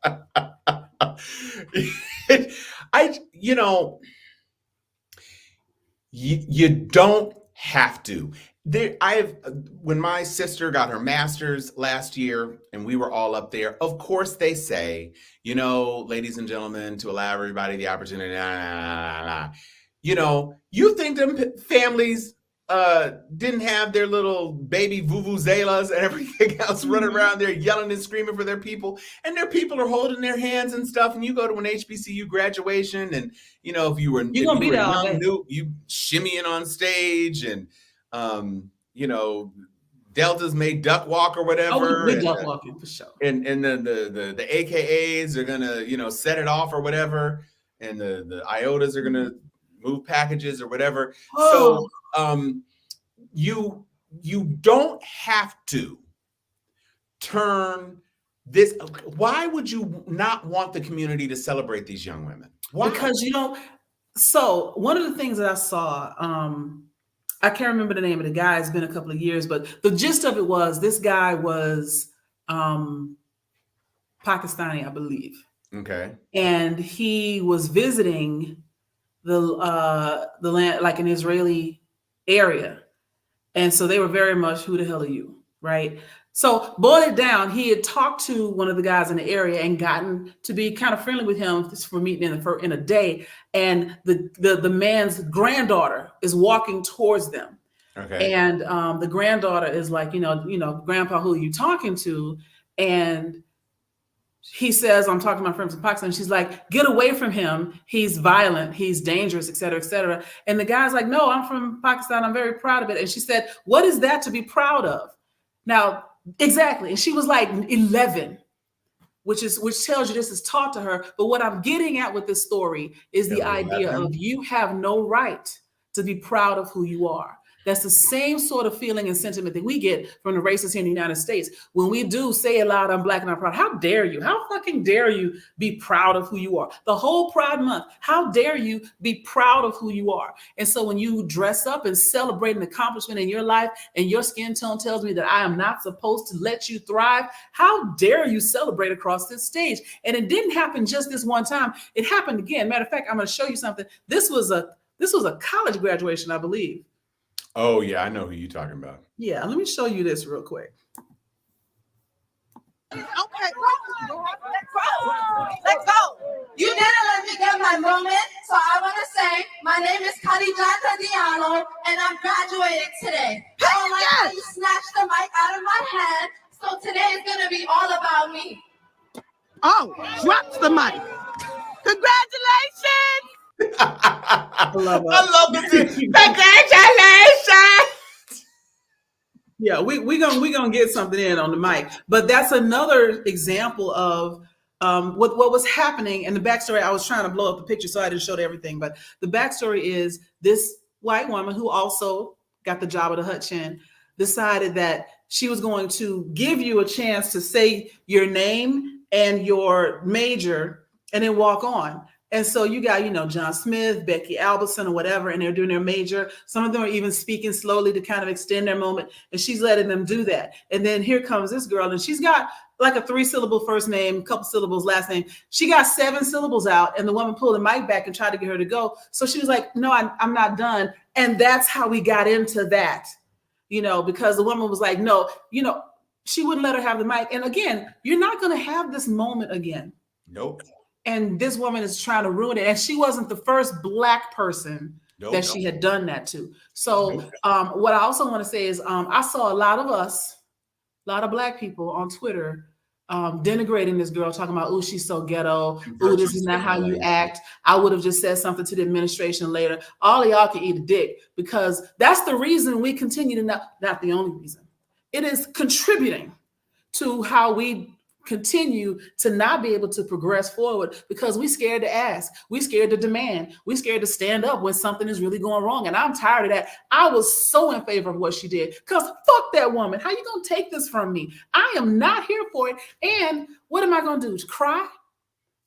B: You don't have to. When my sister got her master's last year and we were all up there, of course they say, ladies and gentlemen, to allow everybody the opportunity, you think them families didn't have their little baby vuvuzelas and everything else running around there yelling and screaming for their people, and their people are holding their hands and stuff, and you go to an HBCU graduation, and if you were young, you shimmying on stage, and Deltas may duck walk or whatever.
C: We duck walking for sure.
B: And the AKAs are gonna set it off or whatever, and the IOTAs are gonna move packages or whatever.
C: Oh.
B: So you don't have to turn this. Why would you not want the community to celebrate these young women? Why?
C: Because so one of the things that I saw, I can't remember the name of the guy, it's been a couple of years, but the gist of it was this guy was Pakistani, I believe.
B: Okay.
C: And he was visiting the land, like an Israeli area. And so they were very much, who the hell are you? Right. So boil it down. He had talked to one of the guys in the area and gotten to be kind of friendly with him for meeting in a day. And the man's granddaughter is walking towards them.
B: Okay.
C: And the granddaughter is like, Grandpa, who are you talking to? And he says, I'm talking to my friend from Pakistan. She's like, get away from him. He's violent. He's dangerous, et cetera, et cetera. And the guy's like, no, I'm from Pakistan. I'm very proud of it. And she said, what is that to be proud of? Now, exactly. And she was like 11, which tells you this is taught to her. But what I'm getting at with this story is the idea of you have no right to be proud of who you are. That's the same sort of feeling and sentiment that we get from the racists here in the United States. When we do say it loud, I'm Black and I'm proud. How dare you? How fucking dare you be proud of who you are? The whole Pride Month, how dare you be proud of who you are? And so when you dress up and celebrate an accomplishment in your life and your skin tone tells me that I am not supposed to let you thrive, how dare you celebrate across this stage? And it didn't happen just this one time. It happened again. Matter of fact, I'm going to show you something. This was a college graduation, I believe.
B: Oh, yeah, I know who you're talking about.
C: Yeah, let me show you this real quick.
D: Okay, let's go. You didn't let me get my moment, so I want to say my name is Khadijata Diallo, and I'm graduating today. I don't like how you snatched the mic out of my hand, so today is going to be all about me.
E: Oh, drops the mic. Congratulations!
C: I love
B: it. Congratulations!
C: Yeah, we gonna get something in on the mic, but that's another example of what was happening. And the backstory, I was trying to blow up the picture, so I didn't show everything. But the backstory is this white woman who also got the job of the Hutt Chin decided that she was going to give you a chance to say your name and your major, and then walk on. And so you got, John Smith, Becky Albertson, or whatever, and they're doing their major. Some of them are even speaking slowly to kind of extend their moment, and she's letting them do that. And then here comes this girl, and she's got like a 3-syllable first name, a couple syllables last name. She got 7 syllables out, and the woman pulled the mic back and tried to get her to go. So she was like, no, I'm not done. And that's how we got into that, because the woman was like, no, she wouldn't let her have the mic. And again, you're not going to have this moment again.
B: Nope.
C: And this woman is trying to ruin it. And she wasn't the first Black person that she had done that to. So what I also want to say is I saw a lot of Black people on Twitter denigrating this girl, talking about, oh, she's so ghetto. Oh, this is not how you act. I would have just said something to the administration later. All of y'all can eat a dick, because that's the reason we continue to not the only reason. It is contributing to how we continue to not be able to progress forward because we scared to ask, we scared to demand, we scared to stand up when something is really going wrong. And I'm tired of that. I was so in favor of what she did because fuck that woman. How you gonna take this from me? I am not here for it. And what am I gonna do? Cry?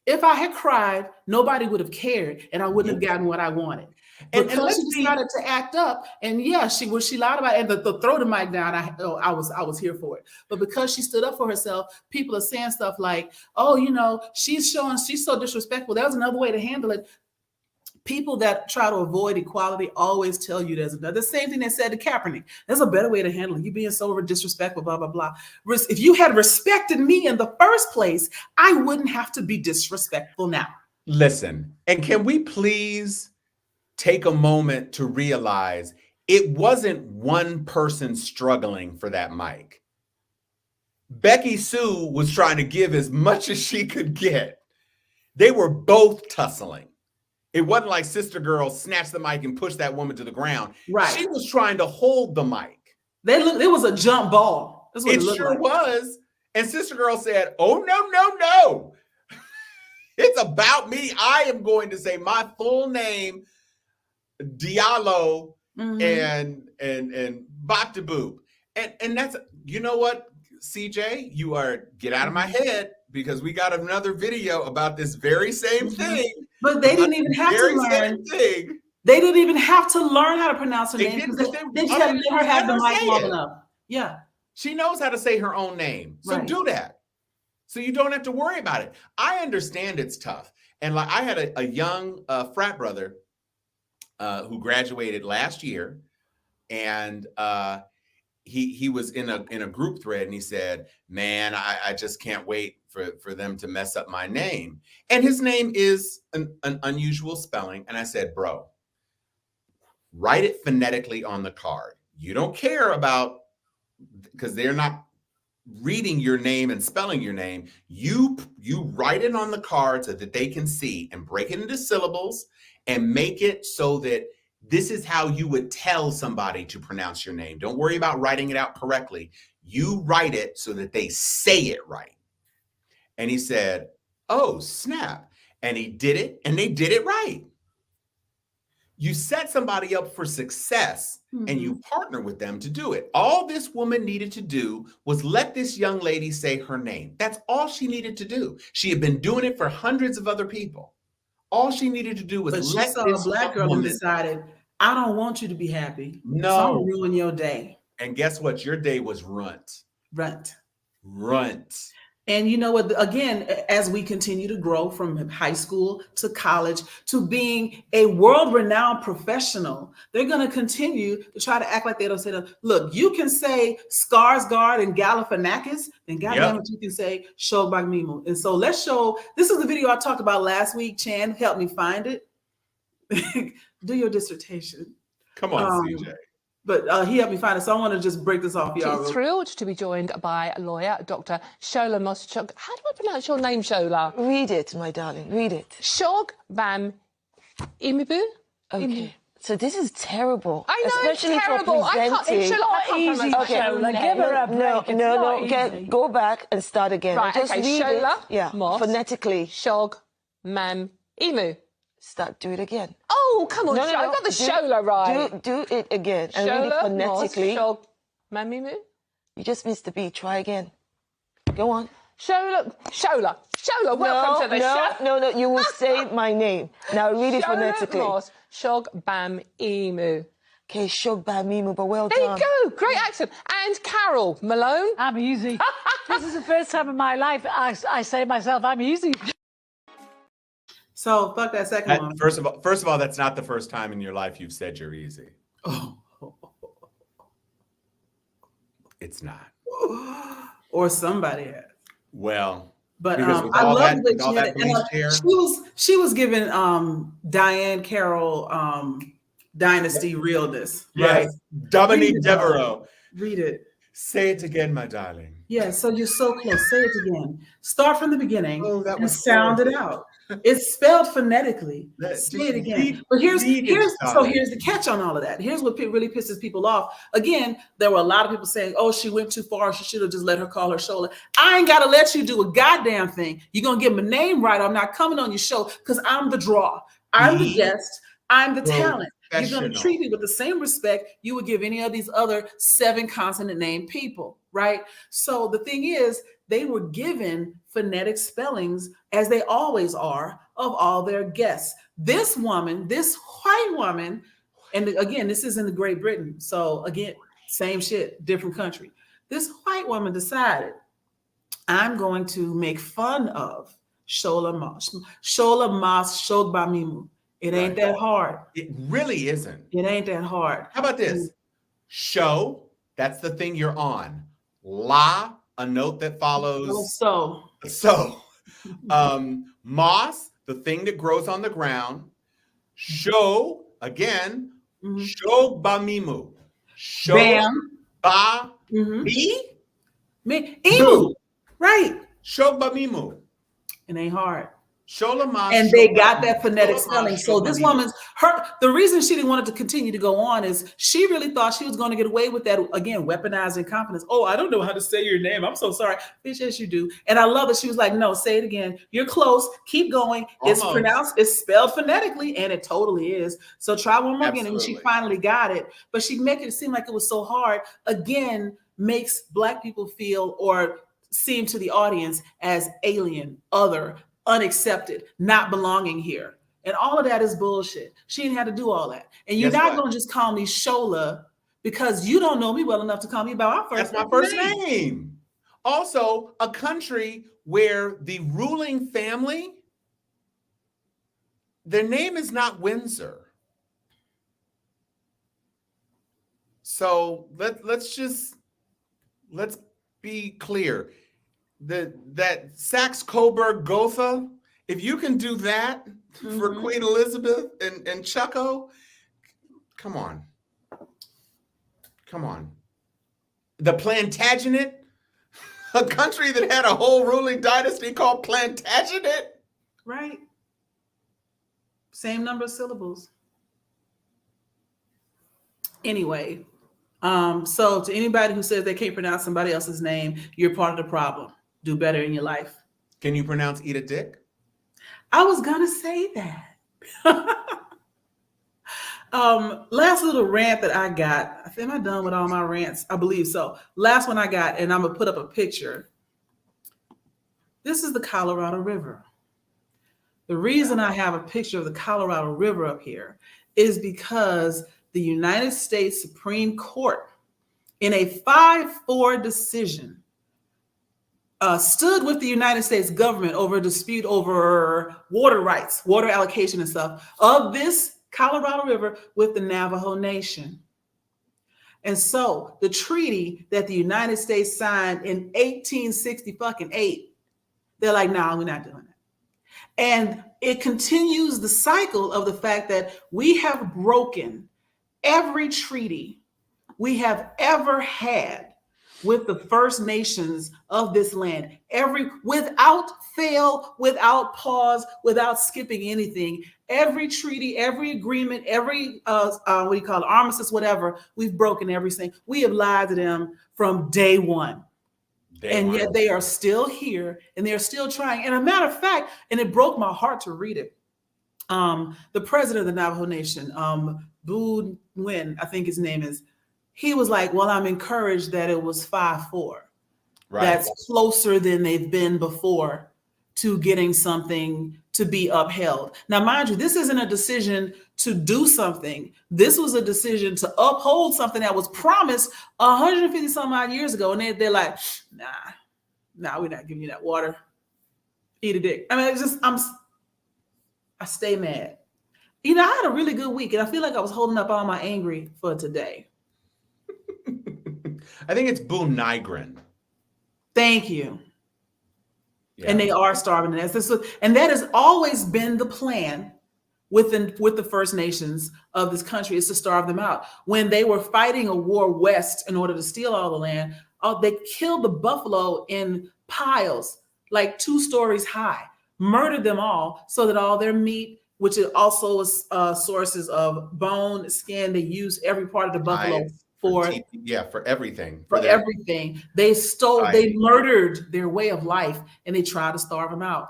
C: If I had cried, nobody would have cared and I wouldn't have gotten what I wanted. And she decided to act up, and yeah, she lied about it, and the throw the mic down. I was here for it, but because she stood up for herself, people are saying stuff like, "Oh, you know, she's so disrespectful." That was another way to handle it. People that try to avoid equality always tell you there's another. The same thing they said to Kaepernick. There's a better way to handle it. You being so disrespectful, blah blah blah. If you had respected me in the first place, I wouldn't have to be disrespectful now.
B: Listen, and can we please take a moment to realize it wasn't one person struggling for that mic. Becky Sue was trying to give as much as she could get. They were both tussling. It wasn't like Sister Girl snatched the mic and pushed that woman to the ground.
C: Right.
B: She was trying to hold the mic.
C: It was a jump ball. That's what
B: it sure like. Was. And Sister Girl said, "Oh, no. It's about me. I am going to say my full name, Diallo, and Bop de Boop." And that's, you know what, CJ, you are get out of my head because we got another video about this very same thing.
C: But they didn't even have to learn. They didn't even have to learn how to pronounce her name. They just had to let her have the mic long enough. Yeah.
B: She knows how to say her own name. So do that. So you don't have to worry about it. I understand it's tough. And like I had a young frat brother who graduated last year, and he was in a group thread, and he said, "Man, I just can't wait for them to mess up my name." And his name is an unusual spelling. And I said, "Bro, write it phonetically on the card. You don't care about, because they're not reading your name and spelling your name. You write it on the card so that they can see, and break it into syllables and make it so that this is how you would tell somebody to pronounce your name. Don't worry about writing it out correctly. You write it so that they say it right." And he said, "Oh, snap." And he did it, and they did it right. You set somebody up for success, and you partner with them to do it. All this woman needed to do was let this young lady say her name. That's all she needed to do. She had been doing it for hundreds of other people. All she needed to do was let this
C: black girl and decided, "I don't want you to be happy.
B: No.
C: So I'm gonna ruin your day."
B: And guess what? Your day was runt. Runt.
C: And you know what, again, as we continue to grow from high school to college to being a world-renowned professional, they're going to continue to try to act like they don't say that. Look, you can say Skarsgård and Galifianakis, then goddamn it, you can say Shogbagmimu. And so let's show, this is the video I talked about last week. Chan, help me find it. Do your dissertation.
B: Come on, CJ.
C: But he helped me find it, so I want to just break this off, y'all.
F: Thrilled to be joined by lawyer Dr. Shola Moschuk. How do I pronounce your name, Shola?
G: Read it, my darling, read it.
F: Shogbam Imibu?
G: Okay. So this is terrible.
F: I know,
G: especially
F: it's terrible.
G: For presenting.
F: It's not easy,
G: okay.
F: Shola. Give her a break.
G: No. Go back and start again.
F: Right,
G: just
F: okay,
G: read
F: Shola,
G: it. Yeah, phonetically.
F: Shogbam Imu.
G: Do it again.
F: Oh, come on, I got the Shola right.
G: Do it again and read it phonetically.
F: Shogbam.
G: You just missed the beat. Try again. Go on.
F: Shola, welcome to the show.
G: No, you will say my name. Now read it phonetically.
F: Shogbam Imu.
G: Okay, Shogbam, but well
F: done.
G: done.
F: There you go, great accent. And Carol Malone.
H: I'm easy. This is the first time in my life I say myself, I'm easy.
C: So fuck that second one.
B: First of all, that's not the first time in your life you've said you're easy.
C: Oh.
B: It's not.
C: Or somebody has.
B: Well,
C: but I love that she was giving Diane Carroll Dynasty realness.
B: Yes, right? Dominique Devereaux.
C: Read it.
B: Say it again, my darling.
C: Yeah, so you're so close. Say it again. Start from the beginning and sound it out. It's spelled phonetically.
B: Just
C: Say it again.
B: read-
C: But here's
B: read it,
C: so
B: Charlie.
C: here's the catch on all of that. Here's what really pisses people off. Again, there were a lot of people saying, "Oh, she went too far. She should have just let her call her Shola." I ain't gotta let you do a goddamn thing. You're gonna get my name right. I'm not coming on your show because I'm the draw. I'm the guest. I'm the talent. You're going to treat me with the same respect you would give any of these other 7 consonant name people, right? So the thing is, they were given phonetic spellings, as they always are, of all their guests. This woman, this white woman, and again, this is in the Great Britain. So again, same shit, different country. This white woman decided, I'm going to make fun of Shola Mas Shogbamimu. It ain't that hard.
B: It really isn't.
C: It ain't that hard.
B: How about this? Show, that's the thing you're on. La, a note that follows.
C: So.
B: Moss, the thing that grows on the ground. Show, again, Shogbamimu. Shogbamimu.
C: Emu. Right.
B: Shogbamimu.
C: It ain't hard.
B: And
C: they got that phonetic spelling. So this woman's the reason she didn't want it to continue to go on is she really thought she was going to get away with that, again, weaponizing confidence. Oh, I don't know how to say your name. I'm so sorry. Bitch, yes, you do. And I love that she was like, no, say it again. You're close. Keep going. Almost. It's spelled phonetically, and it totally is. So try one more again. And she finally got it. But she make it seem like it was so hard. Again, makes Black people feel or seem to the audience as alien, other, unaccepted, not belonging here. And all of that is bullshit. She didn't have to do all that. And you're not going to just call me Shola because you don't know me well enough to call me by my first name.
B: That's my first name. Also, a country where the ruling family, their name is not Windsor. So let's be clear. That Saxe-Coburg Gotha, if you can do that for Queen Elizabeth and Chucko, come on. The Plantagenet, a country that had a whole ruling dynasty called Plantagenet.
C: Right. Same number of syllables. Anyway, so to anybody who says they can't pronounce somebody else's name, you're part of the problem. Do better in your life.
B: Can you pronounce eat a dick?
C: I was gonna say that. Last little rant that I got. Am I done with all my rants? I believe so. Last one I got, and I'm gonna put up a picture. This is the Colorado River. The reason I have a picture of the Colorado River up here is because the United States Supreme Court, in a 5-4 decision, stood with the United States government over a dispute over water rights, water allocation and stuff of this Colorado River with the Navajo Nation. And so the treaty that the United States signed in 1868, they're like, no, we're not doing that. And it continues the cycle of the fact that we have broken every treaty we have ever had with the First Nations of this land, without fail, without pause, without skipping anything. Every treaty, every agreement, every armistice, whatever, we've broken everything. We have lied to them from day one. Yet they are still here and they're still trying. And a matter of fact, and it broke my heart to read it. The president of the Navajo Nation, Boo Nguyen, I think his name is, he was like, well, I'm encouraged that it was 5-4. Right. That's closer than they've been before to getting something to be upheld. Now, mind you, this isn't a decision to do something. This was a decision to uphold something that was promised 150 some odd years ago. And they're like, nah, we're not giving you that water. Eat a dick. I mean, it's just, I stay mad. You know, I had a really good week and I feel like I was holding up all my angry for today.
B: I think it's Boo Nigrin.
C: Thank you. Yeah. And they are starving to death. And that has always been the plan with the First Nations of this country, is to starve them out. When they were fighting a war west in order to steal all the land, they killed the buffalo in piles, like 2 stories high. murdered them all so that all their meat, which is also sources of bone, skin, they use every part of the buffalo for
B: everything.
C: For everything. They stole,
B: Right.
C: they murdered their way of life, and they tried to starve them out.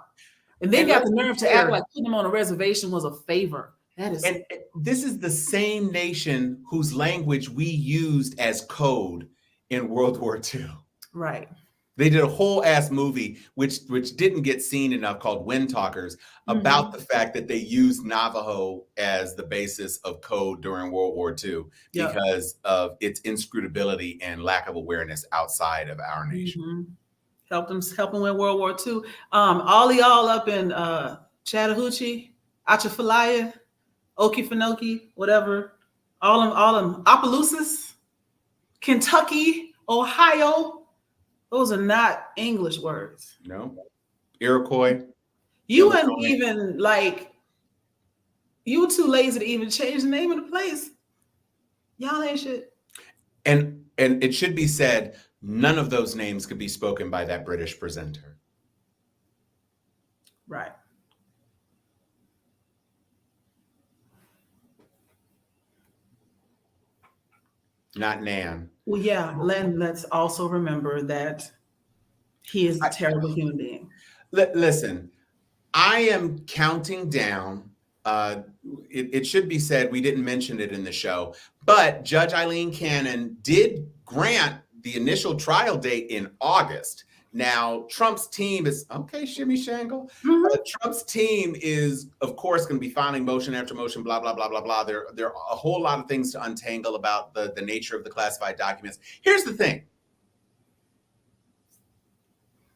C: And they got the nerve to act like putting them on a reservation was a favor. That is,
B: and this is the same nation whose language we used as code in World War II.
C: right.
B: They did a whole ass movie, which didn't get seen enough, called Wind Talkers, about the fact that they used Navajo as the basis of code during World War II because of its inscrutability and lack of awareness outside of our nation.
C: Helped them win World War II. All y'all up in Chattahoochee, Atchafalaya, Okefenokee, whatever, all them Opelousas, Kentucky, Ohio. Those are not English words.
B: No. Iroquois.
C: You wouldn't even you were too lazy to even change the name of the place. Y'all ain't shit.
B: And it should be said, none of those names could be spoken by that British presenter.
C: Right.
B: Not Nan.
C: Well, yeah, let's also remember that he is a terrible human being.
B: Listen, I am counting down. It should be said, we didn't mention it in the show, but Judge Eileen Cannon did grant the initial trial date in August. Now, Trump's team is, okay, Shimmy Shangle. Trump's team is, of course, going to be filing motion after motion, blah, blah, blah, blah, blah. There are a whole lot of things to untangle about the nature of the classified documents. Here's the thing.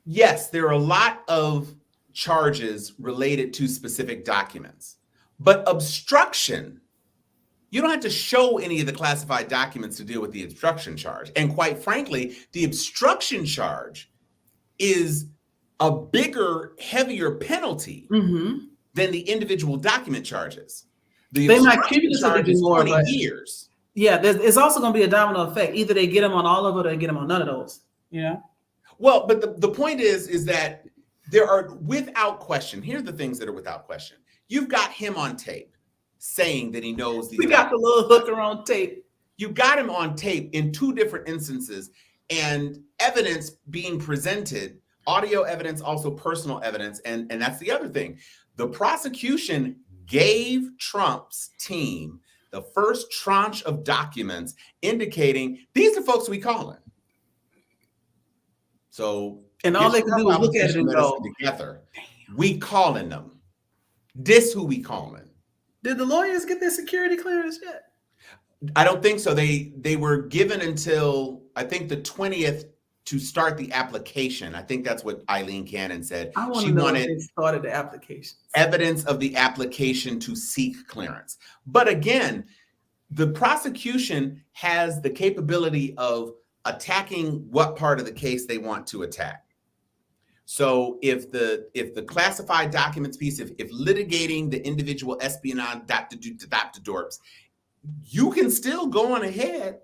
B: Yes, there are a lot of charges related to specific documents, but obstruction, you don't have to show any of the classified documents to deal with the obstruction charge. And quite frankly, the obstruction charge is a bigger, heavier penalty than the individual document charges.
C: They might cumulatively be more,
B: 20 years.
C: Yeah, it's also going to be a domino effect. Either they get them on all of it or they get them on none of those. Yeah.
B: Well, but the point is that there are, without question, here's the things that are without question. You've got him on tape saying that he knows these.
C: We got the little hooker on tape.
B: You got him on tape in 2 different instances, and evidence being presented, audio evidence, also personal evidence. And that's the other thing. The prosecution gave Trump's team the first tranche of documents indicating these are folks we calling. So,
C: and all they can do is look at it and go,
B: together. We calling them. This who we calling.
C: Did the lawyers get their security clearance yet?
B: I don't think so. They were given until, I think, the 20th to start the application. I think that's what Eileen Cannon said.
C: I want to know if they started the application.
B: Evidence of the application to seek clearance. But again, the prosecution has the capability of attacking what part of the case they want to attack. So if the classified documents piece, if litigating the individual espionage dorps, you can still go on ahead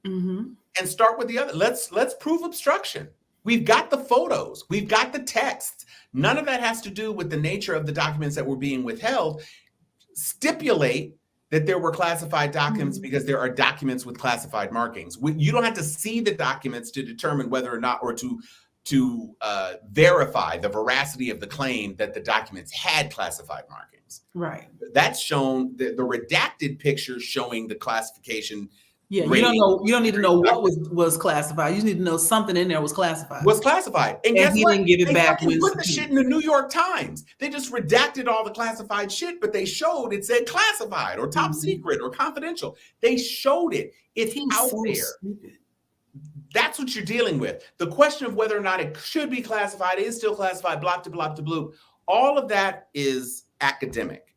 B: and start with the other. Let's prove obstruction. We've got the photos. We've got the texts. None of that has to do with the nature of the documents that were being withheld. Stipulate that there were classified documents because there are documents with classified markings. You don't have to see the documents to determine whether or not, or to verify the veracity of the claim that the documents had classified markings.
C: Right.
B: That's shown, the redacted pictures showing the classification.
C: Yeah, you don't need to know what was classified. You just need to know something in there was classified.
B: And guess
C: he
B: what?
C: didn't give it
B: they
C: back.
B: put the shit in the New York Times. They just redacted all the classified shit, but they showed it said classified or top secret or confidential. They showed it. It's out there.
C: Stupid.
B: That's what you're dealing with. The question of whether or not it should be classified, is still classified, block to bloop. All of that is academic.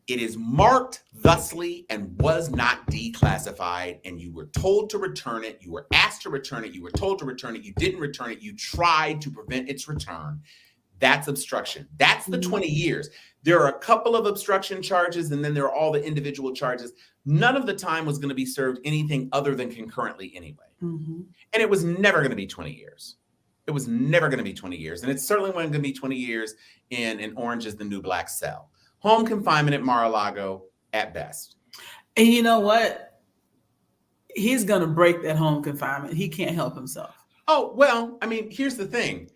B: It is marked thusly and was not declassified, and you were told to return it. You were asked to return it. You were told to return it. You didn't return it. You tried to prevent its return. That's obstruction. That's the 20 years. There are a couple of obstruction charges, and then there are all the individual charges. None of the time was going to be served anything other than concurrently anyway. And it was never going to be 20 years. It was never going to be 20 years. And it certainly wasn't going to be 20 years in Orange is the New Black cell. Home confinement at Mar-a-Lago at best.
C: And you know what? He's going to break that home confinement. He can't help himself.
B: Oh, well, I mean, here's the thing.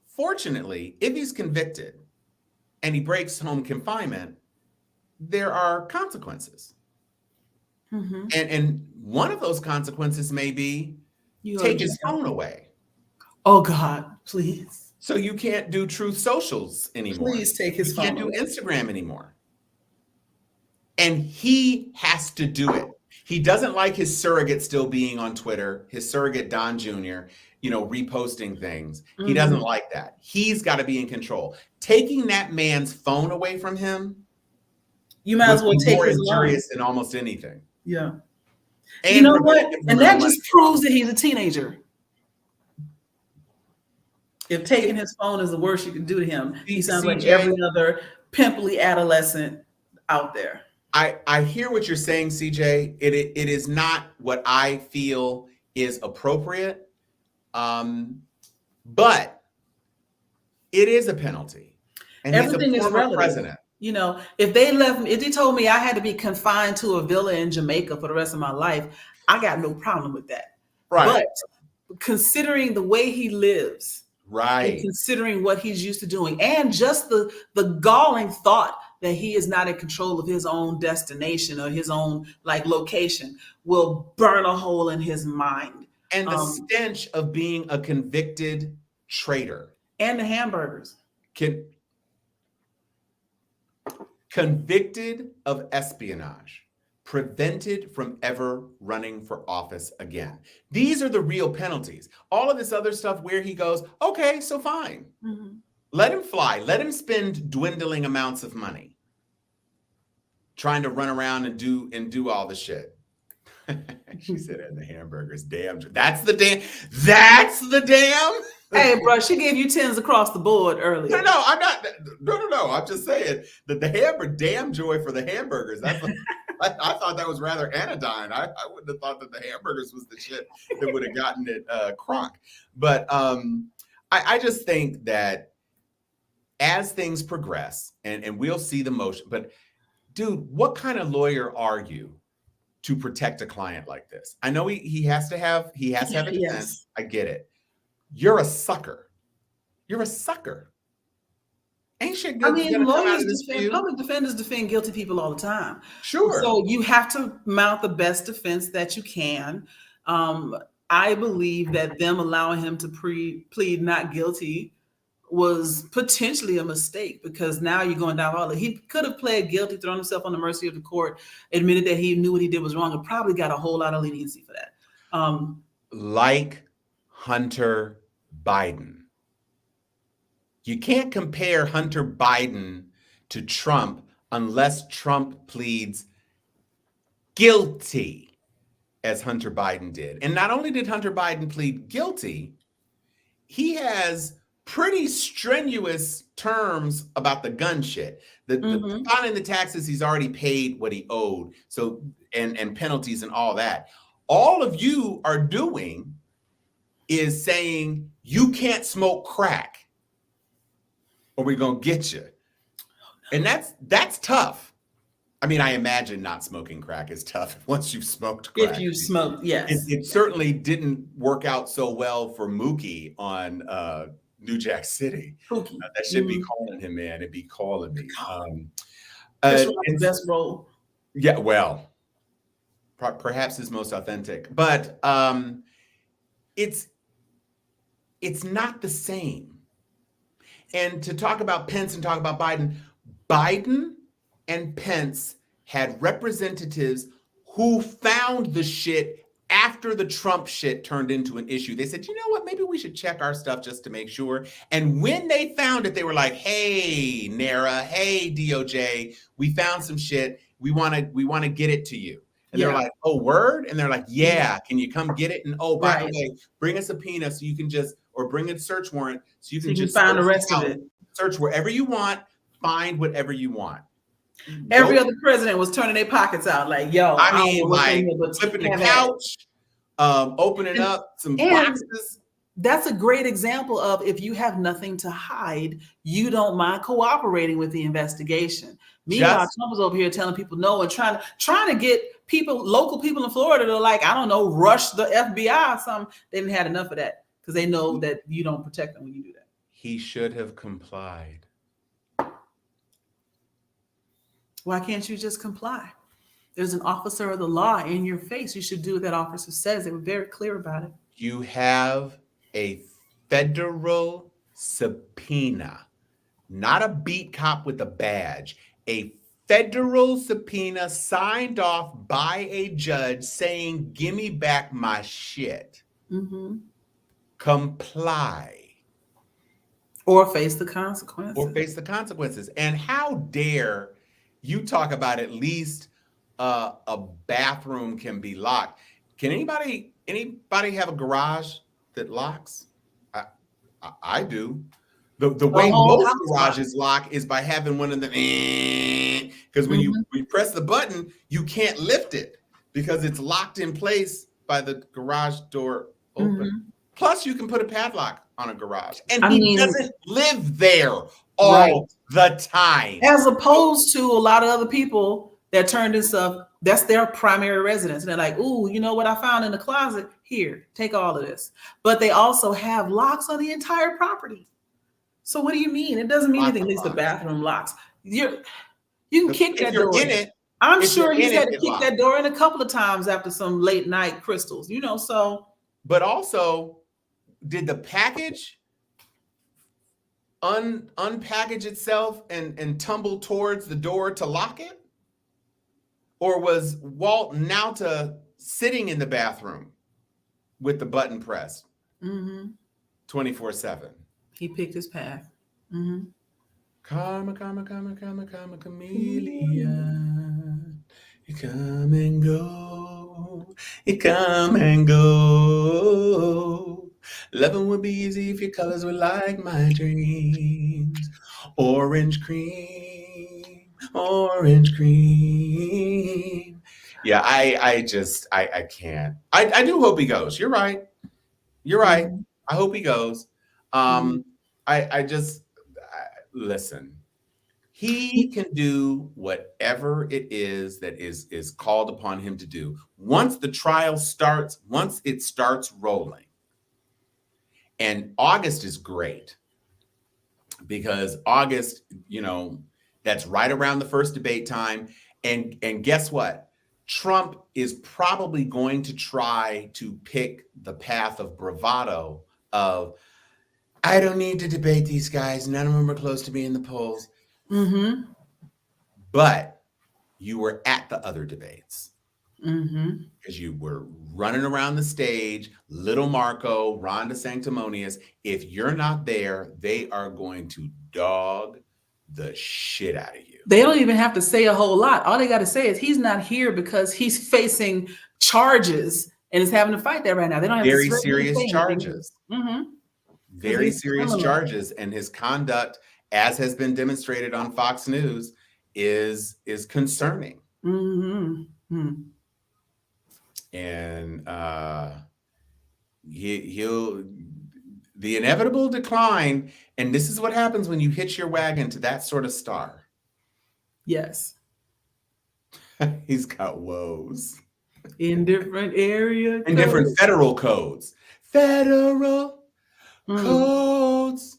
B: Fortunately, if he's convicted and he breaks home confinement, there are consequences.
C: Mm-hmm.
B: And one of those consequences may be take his phone away.
C: Oh, God, please.
B: So you can't do Truth Socials anymore.
C: Please take his phone
B: You
C: away.
B: can't do Instagram anymore. And he has to do it. He doesn't like his surrogate still being on Twitter, his surrogate Don Jr., reposting things. Mm-hmm. He doesn't like that. He's got to be in control. Taking that man's phone away from him,
C: you might as well take
B: more
C: his
B: injurious than almost anything.
C: Yeah.
B: And
C: you know what? And that just proves that he's a teenager. If taking his phone is the worst you can do to him, he sounds like every other pimply adolescent out there.
B: I hear what you're saying, CJ. It is not what I feel is appropriate, but it is a penalty. And
C: everything
B: he's a
C: is relative.
B: President.
C: If they told me I had to be confined to a villa in Jamaica for the rest of my life, I got no problem with that.
B: Right.
C: But considering the way he lives,
B: right,
C: and considering what he's used to doing, and just the galling thought that he is not in control of his own destination or his own location will burn a hole in his mind.
B: And the stench of being a convicted traitor.
C: And the hamburgers.
B: Convicted of espionage, prevented from ever running for office again. These are the real penalties. All of this other stuff where he goes, okay, so fine. Mm-hmm. Let him fly. Let him spend dwindling amounts of money trying to run around and do all the shit. She said, and the hamburgers, damn. That's the damn.
C: Hey, bro, she gave you 10s across the board earlier.
B: No, I'm not. No. I'm just saying that the damn joy for the hamburgers. I thought that was rather anodyne. I wouldn't have thought that the hamburgers was the shit that would have gotten it crunk. But I just think that as things progress, and we'll see the motion. But dude, what kind of lawyer are you to protect a client like this? I know he has to have a defense.
C: Yes.
B: I get it. You're a sucker. You're a sucker. Ain't shit good.
C: I mean, public defenders defend guilty people all the time.
B: Sure.
C: So you have to mount the best defense that you can. I believe that them allowing him to plead not guilty was potentially a mistake, because now you're going down all the. He could have pled guilty, thrown himself on the mercy of the court, admitted that he knew what he did was wrong, and probably got a whole lot of leniency for that.
B: Like Hunter Biden. You can't compare Hunter Biden to Trump unless Trump pleads guilty, as Hunter Biden did. And not only did Hunter Biden plead guilty, he has pretty strenuous terms about the gun shit. The filing the taxes, he's already paid what he owed. So and penalties and all that. All of you are doing is saying you can't smoke crack or we're going to get you. And that's tough. I mean, I imagine not smoking crack is tough once you've smoked crack.
C: If you smoked, yes.
B: It certainly didn't work out so well for Mookie on New Jack City. That should be calling him, man. It'd be calling me.
C: That's the best role.
B: Yeah, well, perhaps his most authentic. But it's not the same. And to talk about Pence and talk about Biden and Pence had representatives who found the shit after the Trump shit turned into an issue. They said, you know what, maybe we should check our stuff just to make sure. And when they found it, they were like, hey, NARA, hey, DOJ, we found some shit. We want to get it to you. And they're like, oh, word? And they're like, yeah, can you come get it? And oh, by the way, bring a subpoena so you can just, or bring a search warrant so you can just
C: find the rest of it.
B: Search wherever you want, find whatever you want.
C: Every other president was turning their pockets out like, yo.
B: I mean, like flipping the couch, opening up some boxes.
C: That's a great example of if you have nothing to hide, you don't mind cooperating with the investigation. Meanwhile, Trump is over here telling people no and trying to get people, local people in Florida to, like, I don't know, rush the FBI or something. They didn't had enough of that because they know that you don't protect them when you do that.
B: He should have complied.
C: Why can't you just comply? There's an officer of the law in your face. You should do what that officer says. They were very clear about it.
B: You have a federal subpoena, not a beat cop with a badge, a federal subpoena signed off by a judge saying, give me back my shit.
C: Mm-hmm.
B: Comply.
C: Or face the consequences.
B: Or face the consequences. And how dare you talk about at least a bathroom can be locked. Can anybody have a garage that locks? I do. The way most garages lock is by having one of the, because when you press the button, you can't lift it because it's locked in place by the garage door open. Plus, you can put a padlock on a garage, and he doesn't live there all the time.
C: As opposed to a lot of other people that turned in stuff, that's their primary residence. And they're like, ooh, you know what I found in the closet? Here, take all of this. But they also have locks on the entire property. So what do you mean? It doesn't mean anything, at least the bathroom locks. You can kick that door in. I'm sure he's had to kick that door in a couple of times after some late night crystals, you know, so.
B: But also, did the package unpackage itself and tumble towards the door to lock it? Or was Walt Nauta sitting in the bathroom with the button pressed 24/7?
C: He picked his path.
B: Karma, karma, karma, karma, karma, chameleon. You come and go. You come and go. Loving would be easy if your colors were like my dreams. Orange cream, orange cream. Yeah, I can't. I do hope he goes. You're right. I hope he goes. Listen. He can do whatever it is that is called upon him to do. Once the trial starts, once it starts rolling. And August is great because August, you know, that's right around the first debate time. And guess what? Trump is probably going to try to pick the path of bravado of, I don't need to debate these guys. None of them are close to me in the polls. But you were at the other debates because you were running around the stage, little Marco, Ron DeSanctimonious. If you're not there, they are going to dog the shit out of you.
C: They don't even have to say a whole lot. All they got to say is he's not here because he's facing charges and is having to fight that right now. They don't have
B: very
C: to
B: serious charges. Very serious charges, and his conduct, as has been demonstrated on Fox News, is concerning. And he'll the inevitable decline, and this is what happens when you hitch your wagon to that sort of star.
C: Yes.
B: He's got woes.
C: In different areas.
B: In different federal codes. Federal codes.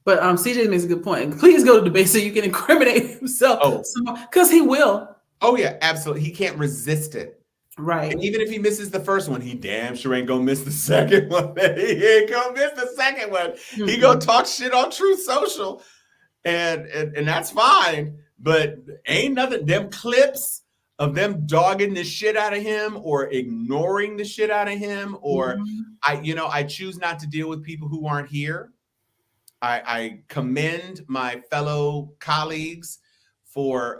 C: But CJ makes a good point. Please go to debate so you can incriminate himself. Because he will.
B: Oh, yeah, absolutely. He can't resist it.
C: Right.
B: And even if he misses the first one, he damn sure ain't gonna miss the second one. He ain't gonna miss the second one. He gonna talk shit on Truth Social. And that's fine. But ain't nothing, them clips of them dogging the shit out of him or ignoring the shit out of him, or I choose not to deal with people who aren't here. I commend my fellow colleagues for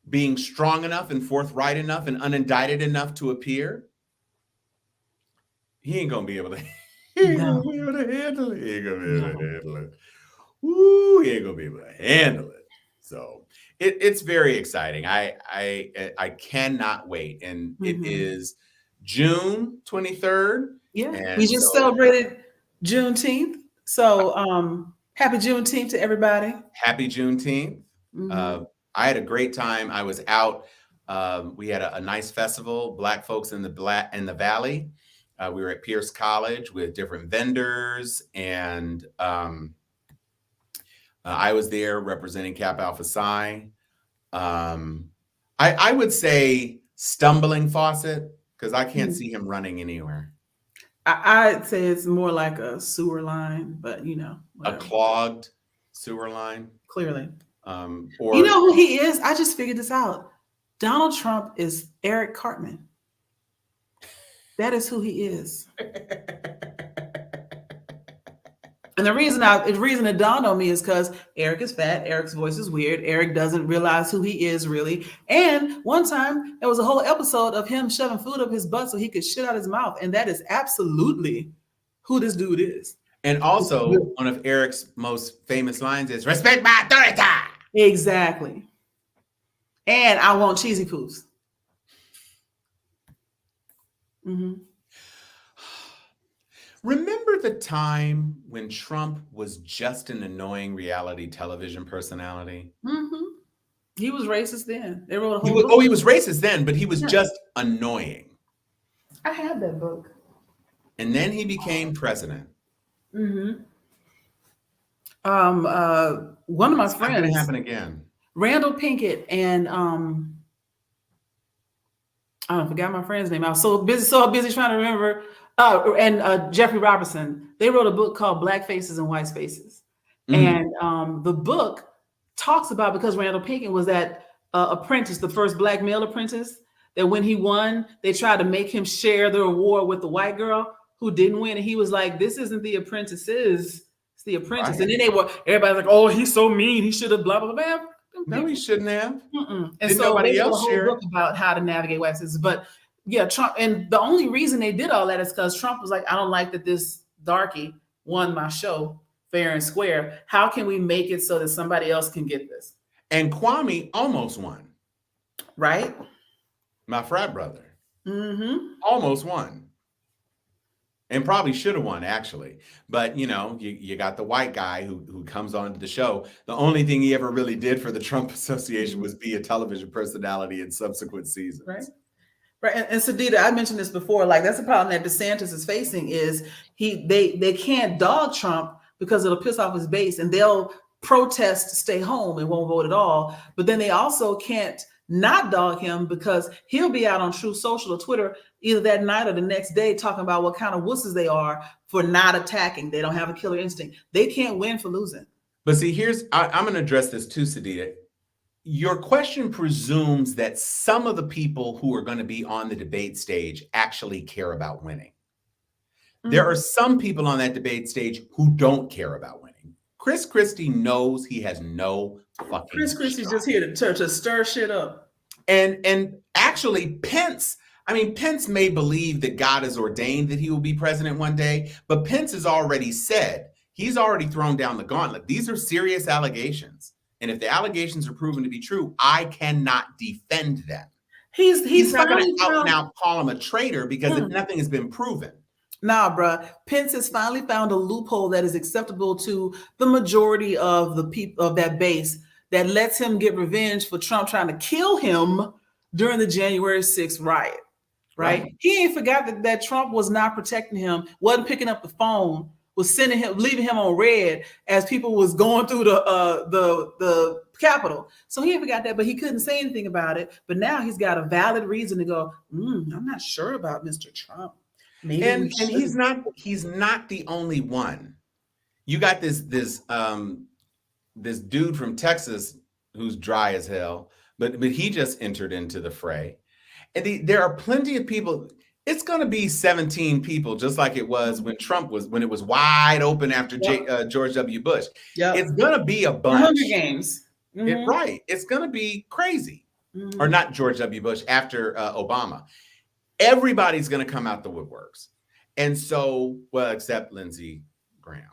B: being strong enough and forthright enough and unindicted enough to appear. He ain't gonna be able to. He ain't gonna be able to handle it. He ain't gonna be able to handle it. Ooh, he ain't gonna be able to handle it. So it's very exciting. I cannot wait. And it is June 23rd.
C: Yeah,
B: And
C: we just celebrated Juneteenth. So happy Juneteenth to everybody.
B: Happy Juneteenth.
C: Mhm.
B: I had a great time. I was out. We had a nice festival, Black folks in the Valley. We were at Pierce College with different vendors, and I was there representing Kappa Alpha Psi. I would say stumbling Fawcett, because I can't see him running anywhere.
C: I'd say it's more like a sewer line, but you know,
B: A
C: whatever.
B: clogged sewer line.
C: Clearly.
B: Or
C: You know who he is? I just figured this out. Donald Trump is Eric Cartman. That is who he is. And the reason it dawned on me is because Eric is fat. Eric's voice is weird. Eric doesn't realize who he is really. And one time there was a whole episode of him shoving food up his butt so he could shit out his mouth. And that is absolutely who this dude is.
B: And also, one of Eric's most famous lines is "Respect my authority."
C: Exactly. And I want cheesy poos. Mm-hmm.
B: Remember the time when Trump was just an annoying reality television personality?
C: Mm-hmm. He was racist then. They wrote a whole book.
B: He was racist then, but he was just annoying.
C: I had that book.
B: And then he became president.
C: Mm-hmm. One of my friends.
B: It's not going to happen again.
C: Randall Pinkett and I forgot my friend's name. I was so busy trying to remember. And Jeffrey Robertson. They wrote a book called Black Faces and White Faces. And the book talks about, because Randall Pinkett was that apprentice, the first black male apprentice, that when he won, they tried to make him share the award with the white girl who didn't win. And he was like, this isn't the apprentices, it's the apprentice. Right. And then everybody's like, oh, he's so mean. He should have blah, blah, blah.
B: No, he shouldn't have.
C: And
B: didn't
C: so
B: nobody else
C: share a whole book about how to navigate white faces. But yeah, Trump, and the only reason they did all that is because Trump was like, I don't like that this darky won my show fair and square. How can we make it so that somebody else can get this?
B: And Kwame almost won.
C: Right?
B: My frat brother.
C: Mm-hmm.
B: Almost won. And probably should have won, actually. But, you know, you got the white guy who comes onto the show. The only thing he ever really did for the Trump Association was be a television personality in subsequent seasons.
C: Right. Right. And Sadida, I mentioned this before, like that's the problem that DeSantis is facing is they can't dog Trump because it'll piss off his base and they'll protest to stay home and won't vote at all. But then they also can't not dog him because he'll be out on Truth Social or Twitter either that night or the next day talking about what kind of wusses they are for not attacking. They don't have a killer instinct. They can't win for losing.
B: But see, I'm going to address this too, Sadida. Your question presumes that some of the people who are going to be on the debate stage actually care about winning. Mm-hmm. There are some people on that debate stage who don't care about winning. Chris Christie knows he has no fucking
C: Chris Christie's just here to stir shit up.
B: And actually Pence may believe that God has ordained that he will be president one day, but Pence has already said, he's already thrown down the gauntlet. These are serious allegations. And if the allegations are proven to be true, I cannot defend them. He's not going to out and out call him a traitor because nothing has been proven.
C: Nah, bruh. Pence has finally found a loophole that is acceptable to the majority of the people of that base that lets him get revenge for Trump trying to kill him during the January 6th riot. Right? He ain't forgot that Trump was not protecting him, wasn't picking up the phone, was leaving him on red as people was going through the Capitol. So he ain't forgot that, but he couldn't say anything about it. But now he's got a valid reason to go, I'm not sure about Mr. Trump. Maybe
B: and he's not the only one. You got this dude from Texas who's dry as hell, but he just entered into the fray. And there are plenty of people. It's going to be 17 people, just like it was when it was wide open after George W. Bush. Yep. It's going to be a bunch.
C: Hunger Games. Mm-hmm.
B: Right. It's going to be crazy. Mm-hmm. Or not George W. Bush, after Obama. Everybody's going to come out the woodworks. And so, well, except Lindsey Graham.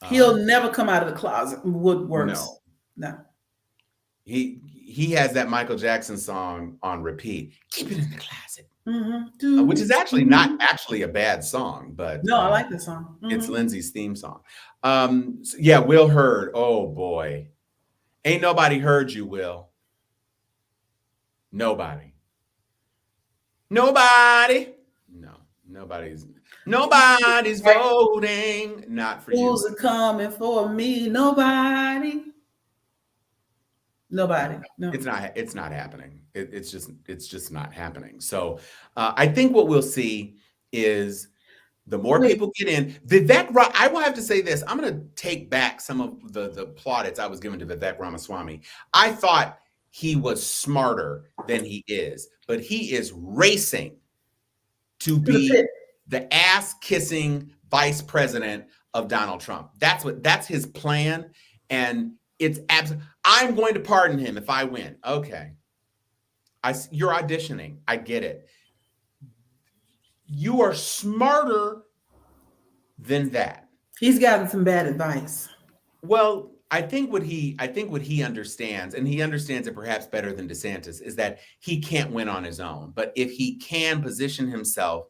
C: He'll never come out of the closet woodworks.
B: No. He he has that Michael Jackson song on repeat. Keep it in the closet.
C: Mm-hmm.
B: Which is actually not actually a bad song, but
C: no, I like this song.
B: It's Lindsay's theme song. So yeah, Will heard. Oh boy. Ain't nobody heard you, Will. Nobody. Nobody. No, nobody's voting. Not for
C: Who's
B: you.
C: coming for me? Nobody. No.
B: It's not happening. It's just not happening. So I think what we'll see is the more people get in, I will have to say this. I'm going to take back some of the plaudits I was given to Vivek Ramaswamy. I thought he was smarter than he is, but he is racing to be the ass-kissing vice president of Donald Trump. That's his plan. And it's I'm going to pardon him if I win. Okay. You're auditioning. I get it. You are smarter than that.
C: He's gotten some bad advice.
B: Well, I think what he understands, and he understands it perhaps better than DeSantis, is that he can't win on his own. But if he can position himself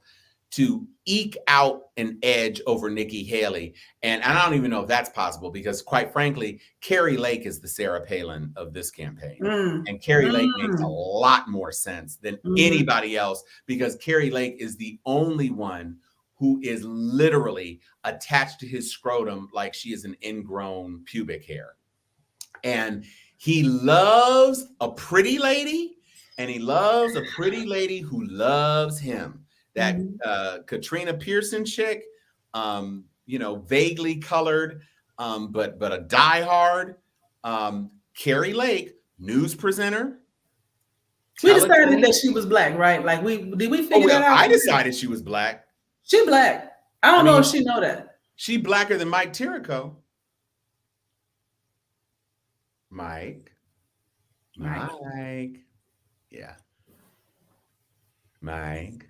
B: to eke out an edge over Nikki Haley, and I don't even know if that's possible because, quite frankly, Carrie Lake is the Sarah Palin of this campaign. And Carrie Lake makes a lot more sense than anybody else because Carrie Lake is the only one who is literally attached to his scrotum like she is an ingrown pubic hair. And he loves a pretty lady, and he loves a pretty lady who loves him. That Katrina Pearson chick, vaguely colored, but a diehard. Carrie Lake, news presenter.
C: We decided that she was black, right? Like did we figure that out?
B: I decided she was black.
C: She black. I don't know if she know that.
B: She blacker than Mike Tirico. Mike. Yeah. Mike.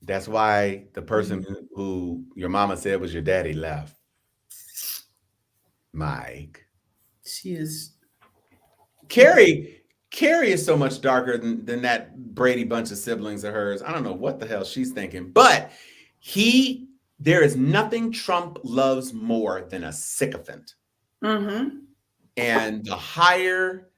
B: That's why the person who your mama said was your daddy left. Mike.
C: She is.
B: Carrie is so much darker than that Brady bunch of siblings of hers. I don't know what the hell she's thinking. But there is nothing Trump loves more than a sycophant. And the higher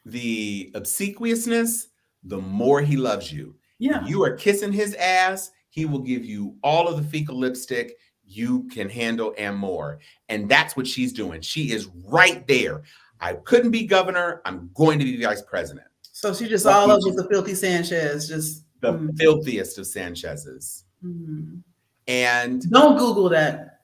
B: the obsequiousness, the more he loves you.
C: Yeah.
B: You are kissing his ass. He will give you all of the fecal lipstick you can handle and more. And that's what she's doing. She is right there. I couldn't be governor. I'm going to be vice president.
C: So she just all over with the filthy Sanchez. Just
B: the filthiest of Sanchez's. And
C: don't Google that.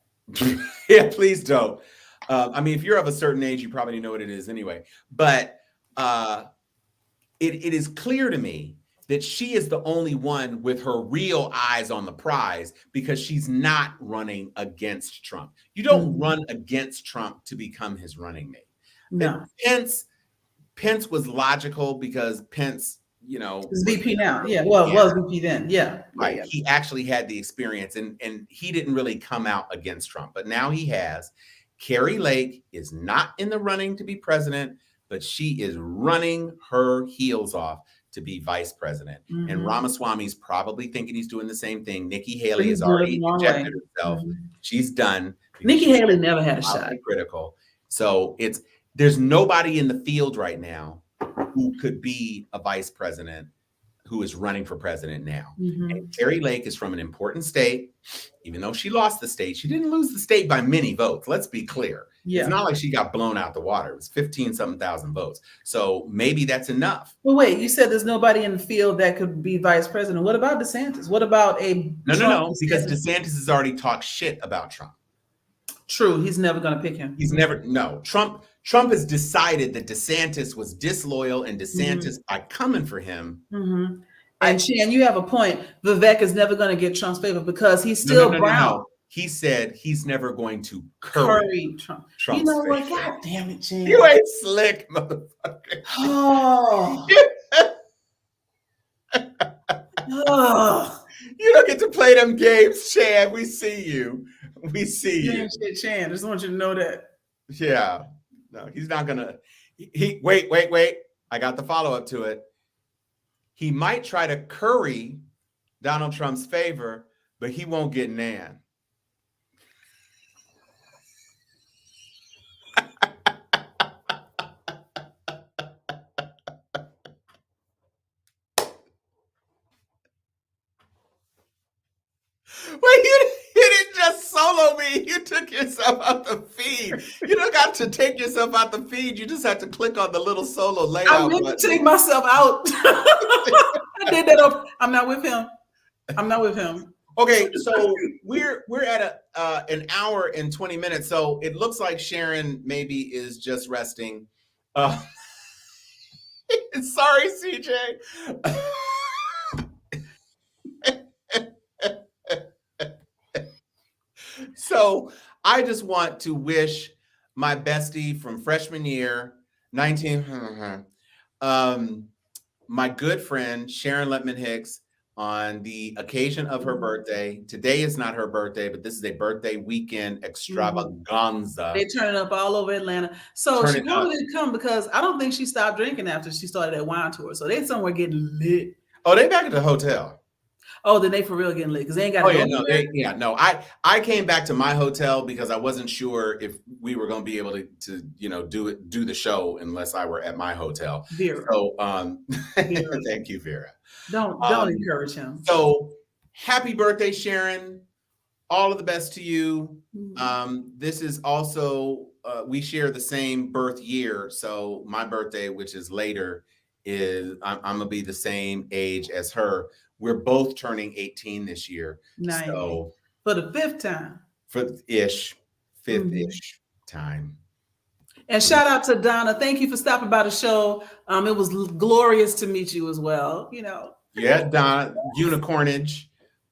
B: Yeah, please don't. If you're of a certain age, you probably know what it is anyway. But it is clear to me that she is the only one with her real eyes on the prize because she's not running against Trump. You don't run against Trump to become his running mate.
C: No.
B: Pence was logical because Pence,
C: is VP now. Yeah. Well, was VP then. Yeah.
B: Right.
C: Yeah.
B: He actually had the experience and he didn't really come out against Trump, but now he has. Carrie Lake is not in the running to be president, but she is running her heels off to be vice president. And Ramaswamy's probably thinking he's doing the same thing. Nikki Haley has already injected herself. She's done.
C: Nikki Haley never had a shot.
B: Critical. So there's nobody in the field right now who could be a vice president who is running for president now. And Carrie Lake is from an important state. Even though she lost the state, she didn't lose the state by many votes. Let's be clear. Yeah. It's not like she got blown out the water. It was 15-something thousand votes. So maybe that's enough.
C: Well, wait, you said there's nobody in the field that could be vice president. What about DeSantis? What about
B: No, because DeSantis has already talked shit about Trump.
C: True. He's never going to pick him.
B: Trump has decided that DeSantis was disloyal and DeSantis by coming for him.
C: And Shan, you have a point. Vivek is never going to get Trump's favor because he's still brown.
B: No. He said he's never going to curry Trump.
C: You know what? God damn it, Shan.
B: You ain't slick, motherfucker. You don't get to play them games, Shan. We see you. We see you.
C: Shan, just want you to know that.
B: Yeah. No, he's not gonna Wait. I got the follow-up to it. He might try to curry Donald Trump's favor, but he won't get Nan. Well, you didn't just solo me. You took yourself out the feed. You don't got to take yourself out the feed. You just have to click on the little solo layout
C: I meant
B: button.
C: to take myself out. I did that. I'm not with him.
B: Okay, so we're at an hour and 20 minutes. So it looks like Sharon maybe is just resting. Sorry, CJ. So I just want to wish my bestie from freshman year, my good friend Sharon Letman Hicks, on the occasion of her birthday. Today is not her birthday, but this is a birthday weekend extravaganza.
C: They turn it up all over Atlanta. So she probably didn't come because I don't think she stopped drinking after she started that wine tour. So they somewhere getting lit.
B: Oh, they back at the hotel.
C: Oh, then they for real getting lit because they ain't got.
B: No. I came back to my hotel because I wasn't sure if we were going to be able to do the show unless I were at my hotel.
C: Vera.
B: So Vera. Thank you, Vera.
C: Don't encourage him.
B: So happy birthday, Sharon. All of the best to you. This is also we share the same birth year. So my birthday, which is later, is I'm gonna be the same age as her. We're both turning 18 this year.
C: Nice.
B: So
C: for the fifth time.
B: Fifth-ish time.
C: And shout out to Donna. Thank you for stopping by the show. It was glorious to meet you as well.
B: Yeah, Donna, unicornage.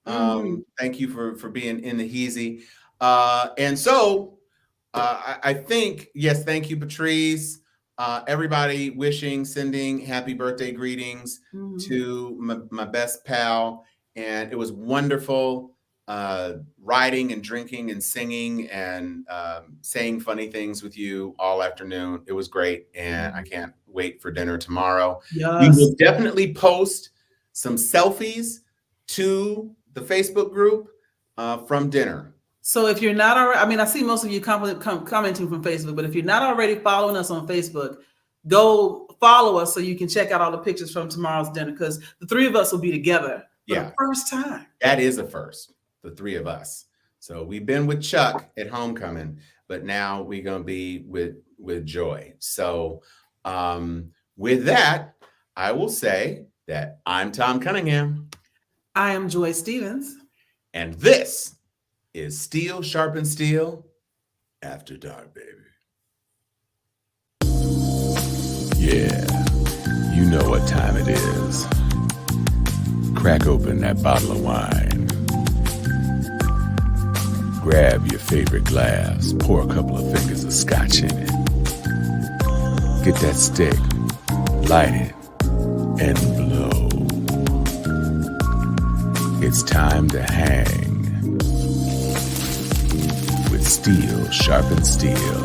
B: Thank you for being in the heezy. And so I think, yes, thank you, Patrice. Everybody sending happy birthday greetings to my best pal. And it was wonderful riding and drinking and singing and saying funny things with you all afternoon. It was great. And I can't wait for dinner tomorrow.
C: Yes.
B: We will definitely post some selfies to the Facebook group from dinner.
C: So if you're not already, I see most of you commenting from Facebook, but if you're not already following us on Facebook, go follow us so you can check out all the pictures from tomorrow's dinner because the three of us will be together for the first time.
B: That is a first, the three of us. So we've been with Chuck at homecoming, but now we're going to be with Joy. So with that, I will say that I'm Tom Cunningham.
C: I am Joy Stevens.
B: And this is Steel Sharpen Steel After Dark, baby.
A: Yeah, you know what time it is. Crack open that bottle of wine. Grab your favorite glass, pour a couple of fingers of scotch in it. Get that stick, light it, and blow. It's time to hang with Steel Sharpen Steel.